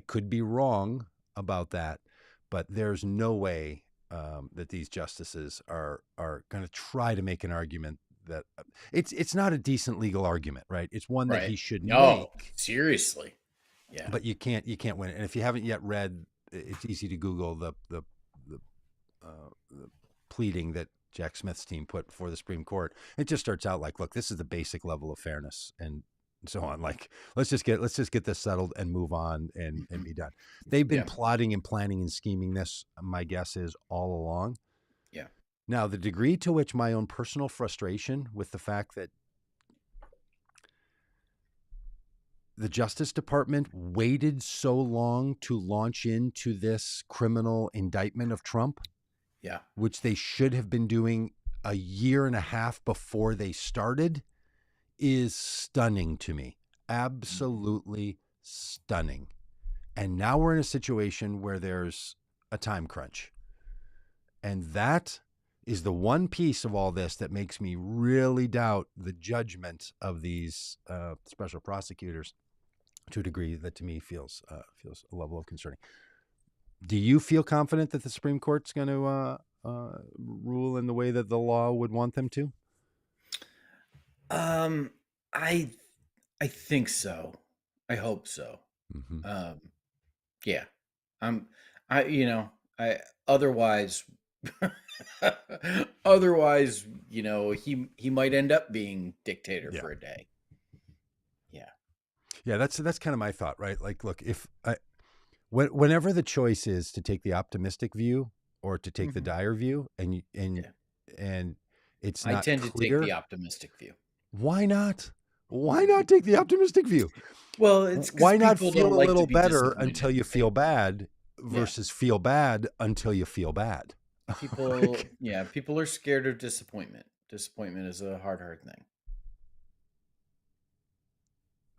could be wrong about that, but there's no way that these justices are going to try to make an argument that it's not a decent legal argument, right? It's one that he should make. Seriously, yeah. But you can't win it. And if you haven't yet read, it's easy to Google the pleading that Jack Smith's team put before the Supreme Court. It just starts out like, look, this is the basic level of fairness and so on. Like, let's just get this settled and move on and be done. They've been plotting and planning and scheming this, my guess is, all along. Yeah. Now, the degree to which my own personal frustration with the fact that the Justice Department waited so long to launch into this criminal indictment of Trump, which they should have been doing a year and a half before they started, is stunning to me. Absolutely stunning. And now we're in a situation where there's a time crunch. And that is the one piece of all this that makes me really doubt the judgment of these special prosecutors to a degree that to me feels a level of concerning. Do you feel confident that the Supreme Court's going to rule in the way that the law would want them to? I think so. I hope so. Yeah. Otherwise, he might end up being dictator for a day. Yeah, that's kind of my thought, right? Like, look, whenever the choice is to take the optimistic view or to take the dire view, and it's not I tend to take the optimistic view. Why not? Why not take the optimistic view? Well, it's why not feel a little better until you feel bad versus feel bad until you feel bad? People are scared of disappointment. Disappointment is a hard thing.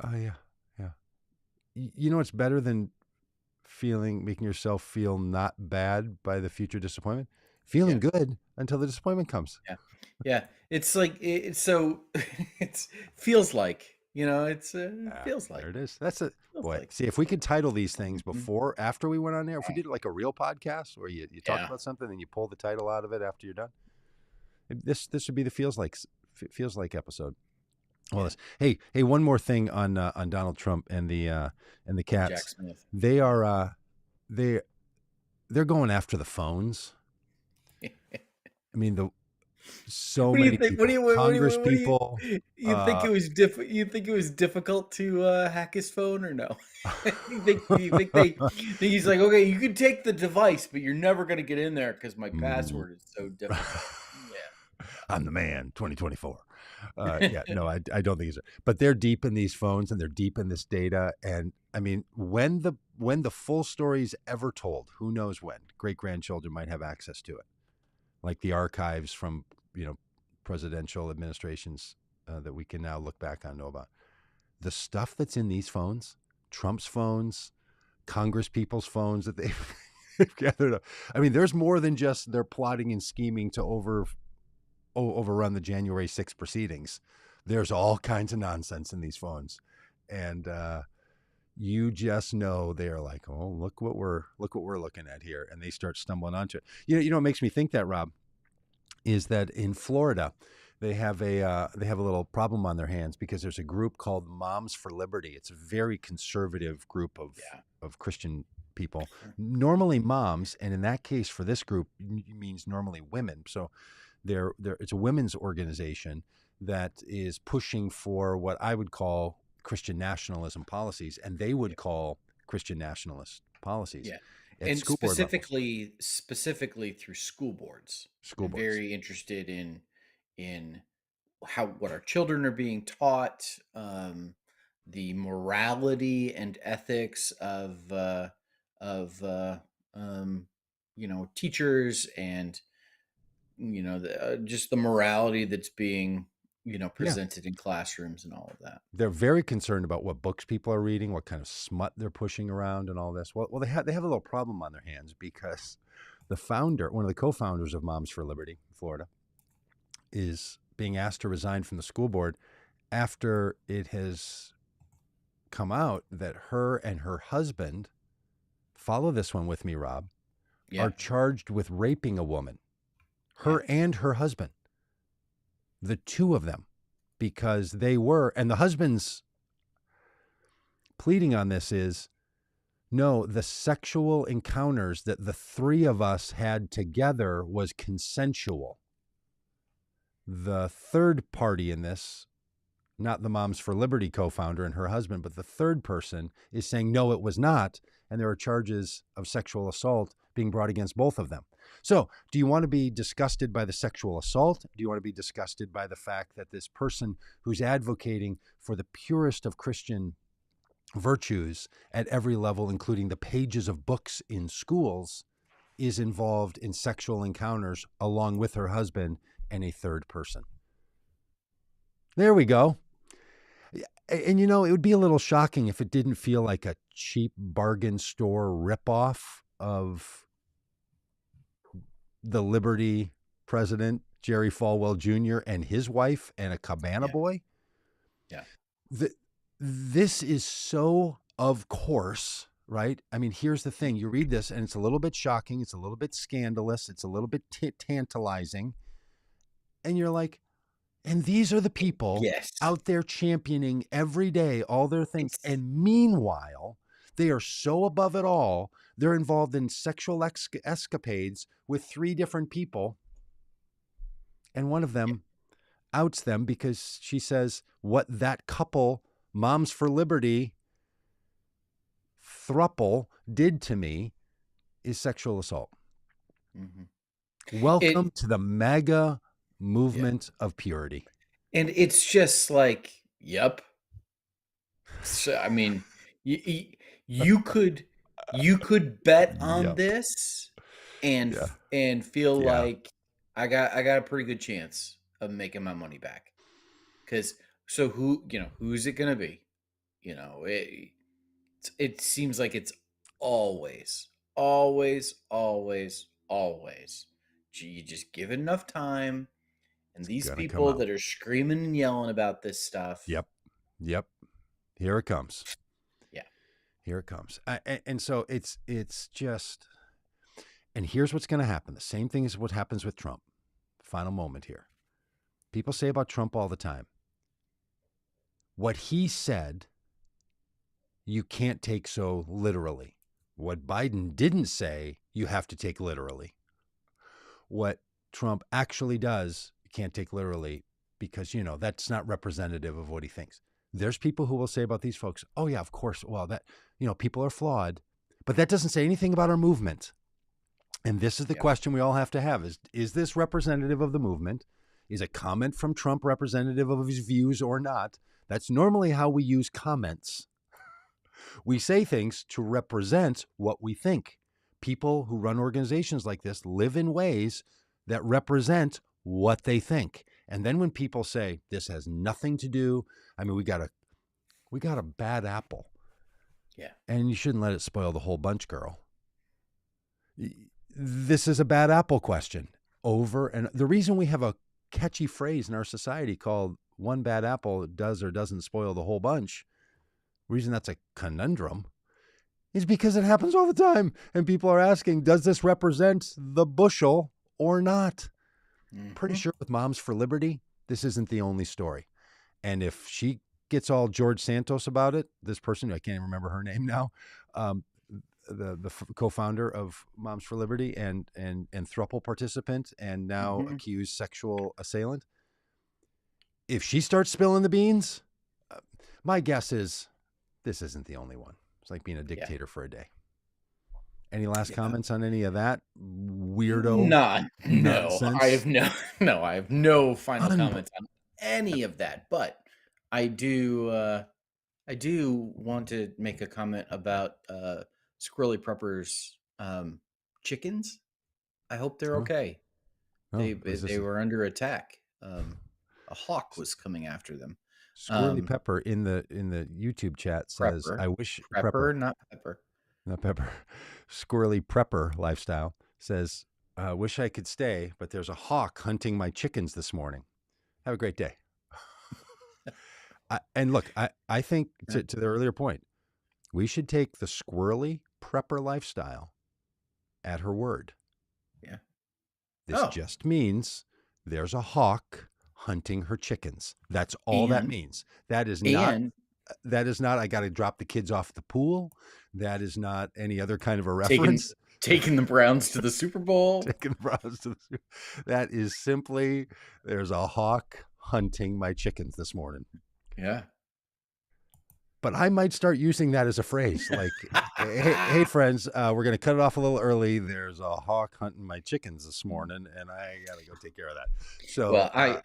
Oh, yeah. It's better than making yourself feel not bad by the future disappointment? Feeling good until the disappointment comes. Yeah. It's like, it feels like, feels like. There it is. That's it. Boy, see, if we could title these things after we went on there, if we did like a real podcast where you talk about something and you pull the title out of it after you're done, this would be the feels like episode. Well, hey, one more thing on Donald Trump and the cats. Jack Smith. They are they're going after the phones. I mean, many people, Congress people. You think it was You think it was difficult to hack his phone or no? you think he's like, okay, you can take the device, but you're never going to get in there because my password is so difficult. I'm the man. 2024. No, I don't think so. But they're deep in these phones and they're deep in this data. And I mean, when the full story is ever told, who knows when? Great grandchildren might have access to it, like the archives from presidential administrations that we can now look back on, know about. The stuff that's in these phones, Trump's phones, Congress people's phones that they've gathered up. I mean, there's more than just they're plotting and scheming to overrun the January 6th proceedings. There's all kinds of nonsense in these phones, and you just know they're like, oh, look what we're looking at here, and they start stumbling onto it. What makes me think that, Rob, is that in Florida they have a little problem on their hands because there's a group called Moms for Liberty. It's a very conservative group of Christian people, normally moms, and in that case for this group means normally women. So it's a women's organization that is pushing for what I would call Christian nationalism policies, and they would call Christian nationalist policies. Yeah. And specifically through school boards. Very interested in what our children are being taught, the morality and ethics of of teachers and just the morality that's being Yeah. presented in classrooms and all of that. They're very concerned about what books people are reading, what kind of smut they're pushing around, and all this. Well, they have a little problem on their hands because one of the co-founders of Moms for Liberty, Florida, is being asked to resign from the school board after it has come out that her and her husband, follow this one with me, Rob, Yeah. are charged with raping a woman, her and her husband, the two of them, because and the husband's pleading on this is, no, the sexual encounters that the three of us had together was consensual. The third party in this, not the Moms for Liberty co-founder and her husband, but the third person is saying, no, it was not. And there are charges of sexual assault being brought against both of them. So do you want to be disgusted by the sexual assault? Do you want to be disgusted by the fact that this person who's advocating for the purest of Christian virtues at every level, including the pages of books in schools, is involved in sexual encounters along with her husband and a third person? There we go. And it would be a little shocking if it didn't feel like a cheap bargain store ripoff of the Liberty president, Jerry Falwell Jr., and his wife and a Cabana boy. Yeah. This is so, of course, right? I mean, here's the thing. You read this and it's a little bit shocking. It's a little bit scandalous. It's a little bit tantalizing. And you're like, and these are the people out there championing every day all their things. And meanwhile, they are so above it all. They're involved in sexual escapades with three different people. And one of them outs them because she says what that couple, Moms for Liberty thruple, did to me is sexual assault. Mm-hmm. Welcome to the mega movement of purity. And it's just like, yep. So, I mean, you could bet on this and feel like I got a pretty good chance of making my money back. Because who's it gonna be? It seems like it's always. You just give it enough time, and these people that are screaming and yelling about this stuff. Yep. Here it comes. Yeah. Here it comes. And so it's just, and here's what's going to happen. The same thing as what happens with Trump. Final moment here. People say about Trump all the time, what he said, you can't take so literally. What Biden didn't say, you have to take literally. What Trump actually does, you can't take literally because, that's not representative of what he thinks. There's people who will say about these folks, oh, yeah, of course. Well, people are flawed, but that doesn't say anything about our movement. And this is the question we all have to have is this representative of the movement? Is a comment from Trump representative of his views or not? That's normally how we use comments. We say things to represent what we think. People who run organizations like this live in ways that represent what they think. And then when people say this has nothing to do, I mean, we got a bad apple. Yeah. And you shouldn't let it spoil the whole bunch, girl. This is a bad apple question over. And the reason we have a catchy phrase in our society called one bad apple does or doesn't spoil the whole bunch, the reason that's a conundrum is because it happens all the time. And people are asking, does this represent the bushel or not? Mm-hmm. Pretty sure with Moms for Liberty, this isn't the only story. And if she gets all George Santos about it, this person, I can't even remember her name now, the co-founder of Moms for Liberty and throuple participant and now accused sexual assailant, if she starts spilling the beans, my guess is this isn't the only one. It's like being a dictator for a day. Any last comments on any of that weirdo nonsense? I have no final comments on any of that. But I do want to make a comment about Squirrely Prepper's chickens. I hope they're Oh, okay. oh, is They this were under attack. A hawk was coming after them. Squirrely Um, Pepper in the YouTube chat says, Prepper, "I wish Prepper, Prepper, not Pepper. not Pepper, Squirrely Prepper lifestyle says, wish I could stay, but there's a hawk hunting my chickens this morning. Have a great day." And look, I think to the earlier point, we should take the Squirrely Prepper lifestyle at her word. Yeah. This Oh, just means there's a hawk hunting her chickens. That's all that and means. That is not and I got to drop the kids off at the pool. That is not any other kind of a taking reference. taking the Browns to the Super Bowl. Taking the Browns to the, that is simply there's a hawk hunting my chickens this morning. Yeah. But I might start using that as a phrase, like, "Hey, friends, we're going to cut it off a little early. There's a hawk hunting my chickens this morning, and I got to go take care of that." So, Well,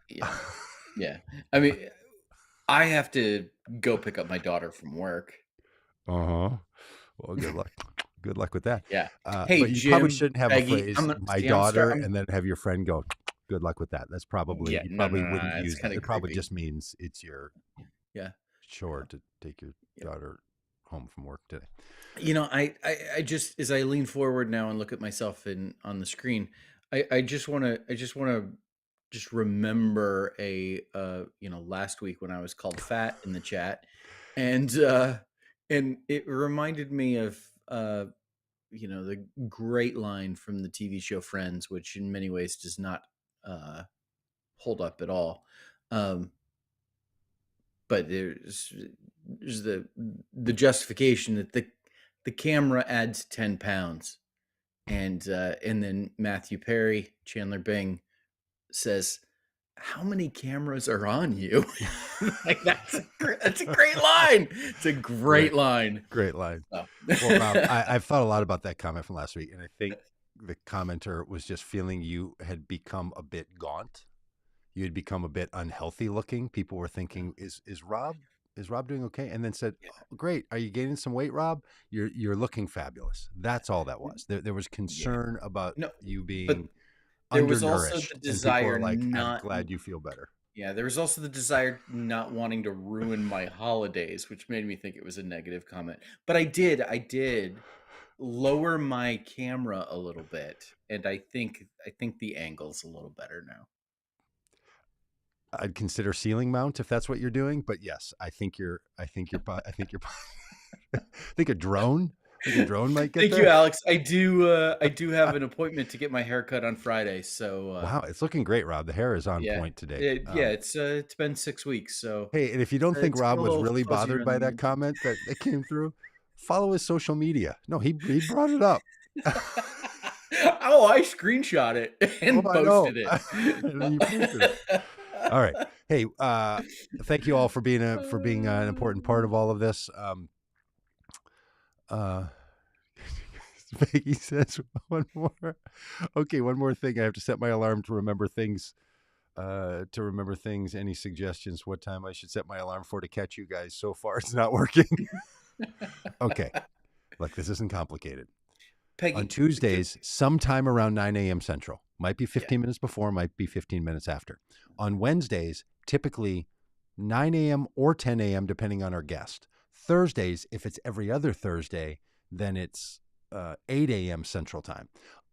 yeah. I mean, I have to go pick up my daughter from work. uh-huh. Well, good luck. Good luck with that. Yeah. Hey, But you probably Jim, shouldn't have a Peggy, phrase, "my I'm daughter," starting. and then have your friend go, "Good luck with that." That's probably, Yeah, you no, probably no, no, wouldn't no, it's use that. kind of It probably creepy. just means it's your Yeah. chore to take your Yeah. daughter home from work today. I just as I lean forward now and look at myself in on the screen, I just want to just remember last week when I was called fat in the chat, and it reminded me of the great line from the TV show Friends, which in many ways does not uh hold up at all. Um, but there's the justification that the camera adds 10 pounds, and then Matthew Perry, Chandler Bing, says, how many cameras are on you? Like that's a great line. It's a great Great, line. great line. So. Well, Rob, I've thought a lot about that comment from last week, and I think the commenter was just feeling you had become a bit gaunt. You had become a bit unhealthy looking. People were thinking, is Rob doing okay? And then said, Yeah, "Oh, great. Are you gaining some weight, Rob? You're looking fabulous." That's all that was. There was yeah. concern about No, you but being there was also the undernourished, and people desire are like, "I'm not. glad you feel better." Yeah, there was also the desire not wanting to ruin my holidays, which made me think it was a negative comment. But I did lower my camera a little bit, and I think the angle's a little better now. I'd consider ceiling mount if that's what you're doing, but yes, I think a drone, might get Thank you, there. Alex. I do have an appointment to get my hair cut on Friday, so Wow, it's looking great, Rob. The hair is on yeah. point today. It's been 6 weeks, so Hey, and if you don't think it's got Rob a was little really fuzzy bothered around by the that edges. comment that came through, follow his social media. No, he brought it up. Oh, I screenshot it Oh, and I know. posted it. And then you posted it. All right. Hey, thank you all for being an important part of all of this. Uh, Peggy says one more. Okay, one more thing. I have to set my alarm to remember things. Any suggestions? What time I should set my alarm for to catch you guys? So far, it's not working. Okay, look, this isn't complicated. On Peggy, Tuesdays, sometime around 9 a.m. Central, might be yeah, 15 minutes before, might be 15 minutes after. On Wednesdays, typically 9 a.m. or 10 a.m., depending on our guest. Thursdays, if it's every other Thursday, then it's 8 a.m. Central Time.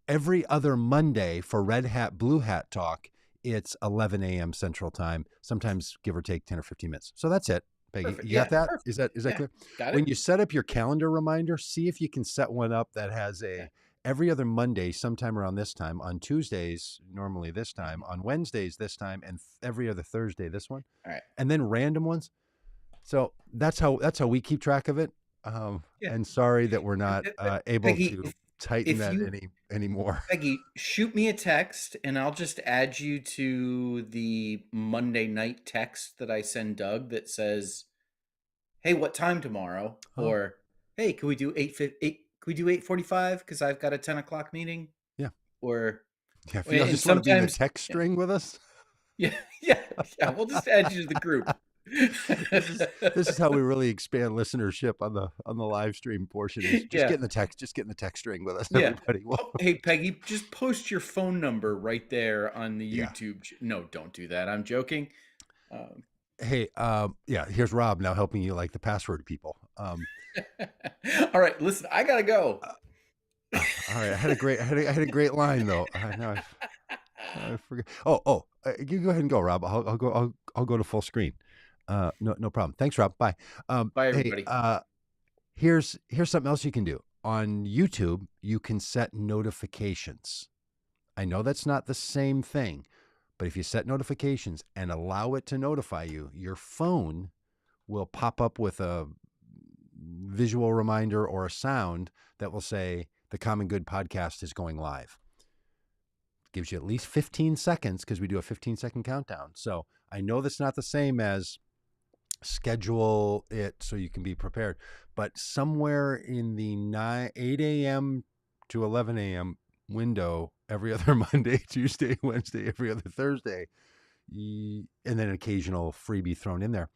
Every other Monday for Red Hat, Blue Hat talk, it's 11 a.m. Central Time, sometimes give or take 10 or 15 minutes. So that's it. Peggy, perfect. you got Yeah, that? perfect. Is that Yeah, clear? got When it. you set up your calendar reminder, see if you can set one up that has Yeah. every other Monday, sometime around this time, on Tuesdays, normally this time, Mhm. on Wednesdays, this time, and every other Thursday, this one, All right. and then random ones. So that's how we keep track of it. Yeah. And sorry that we're And, not able Peggy, to tighten if that you anymore. Peggy, shoot me a text and I'll just add you to the Monday night text that I send Doug that says, "Hey, what time tomorrow?" Oh, Or, "Hey, can we do 8:45? Because I've got a 10 o'clock meeting." yeah, Or, yeah. If you and just want to be in the sometimes, text yeah, string with us, yeah, yeah, yeah. We'll just add you to the group. This is how we really expand listenership on the live stream portion. Is just Yeah. get in the text string with us, Yeah. everybody. Well, Oh, hey, Peggy, just post your phone number right there on the yeah. YouTube. No, don't do that. I'm joking. Hey, yeah. Here's Rob now helping you like the password people. All right, listen, I gotta go. All right, I had a great line though. Now I forget. You go ahead and go, Rob. I'll go to full screen. No problem. Thanks, Rob. Bye. Bye, Hey, everybody. here's something else you can do on YouTube. You can set notifications. I know that's not the same thing, but if you set notifications and allow it to notify you, your phone will pop up with a visual reminder or a sound that will say the Common Good podcast is going live. Gives you at least 15 seconds because we do a 15-second countdown. So I know that's not the same as schedule it so you can be prepared, but somewhere in the 8 a.m. to 11 a.m. window every other Monday, Tuesday, Wednesday, every other Thursday, and then an occasional freebie thrown in there,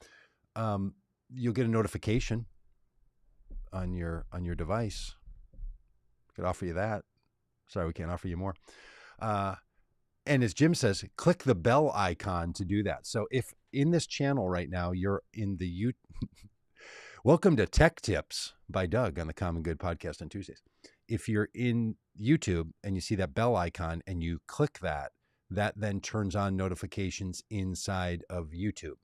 you'll get a notification on your device. Could offer you that. Sorry, we can't offer you more. And as Jim says, click the bell icon to do that. So if in this channel right now, you're in the welcome to Tech Tips by Doug on the Common Good podcast on Tuesdays. If you're in YouTube and you see that bell icon and you click that then turns on notifications inside of YouTube.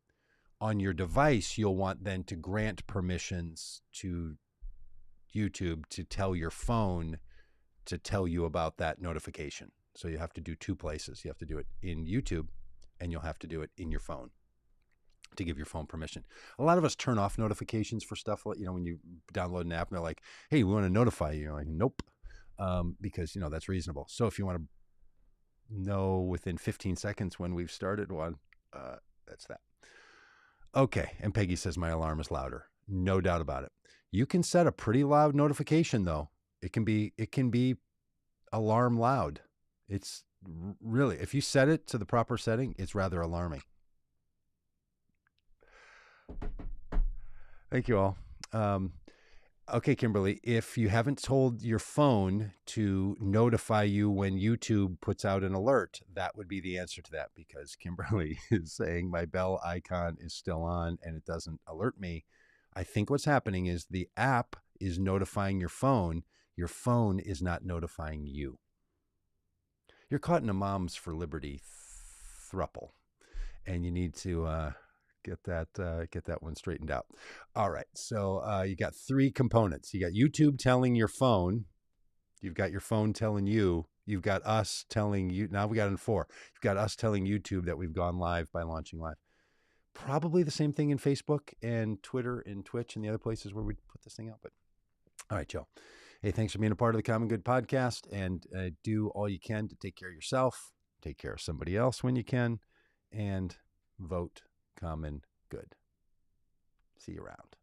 On your device, you'll want then to grant permissions to YouTube to tell your phone to tell you about that notification. So you have to do two places. You have to do it in YouTube and you'll have to do it in your phone to give your phone permission. A lot of us turn off notifications for stuff like, when you download an app and they're like, hey, we want to notify you. You're like, nope. Because, that's reasonable. So if you want to know within 15 seconds when we've started one, that's that. Okay. And Peggy says my alarm is louder. No doubt about it. You can set a pretty loud notification though. It can be alarm loud. It's really, if you set it to the proper setting, it's rather alarming. Thank you all. Okay, Kimberly, if you haven't told your phone to notify you when YouTube puts out an alert, that would be the answer to that, because Kimberly is saying my bell icon is still on and it doesn't alert me. I think what's happening is the app is notifying your phone. Your phone is not notifying you. You're caught in a Moms for Liberty thruple, and you need to get that one straightened out. All right, so you got three components. You got YouTube telling your phone. You've got your phone telling you. You've got us telling you. Now we got in four. You've got us telling YouTube that we've gone live by launching live. Probably the same thing in Facebook and Twitter and Twitch and the other places where we put this thing out. But all right, Joe. Hey, thanks for being a part of the Common Good podcast, and do all you can to take care of yourself, take care of somebody else when you can, and vote Common Good. See you around.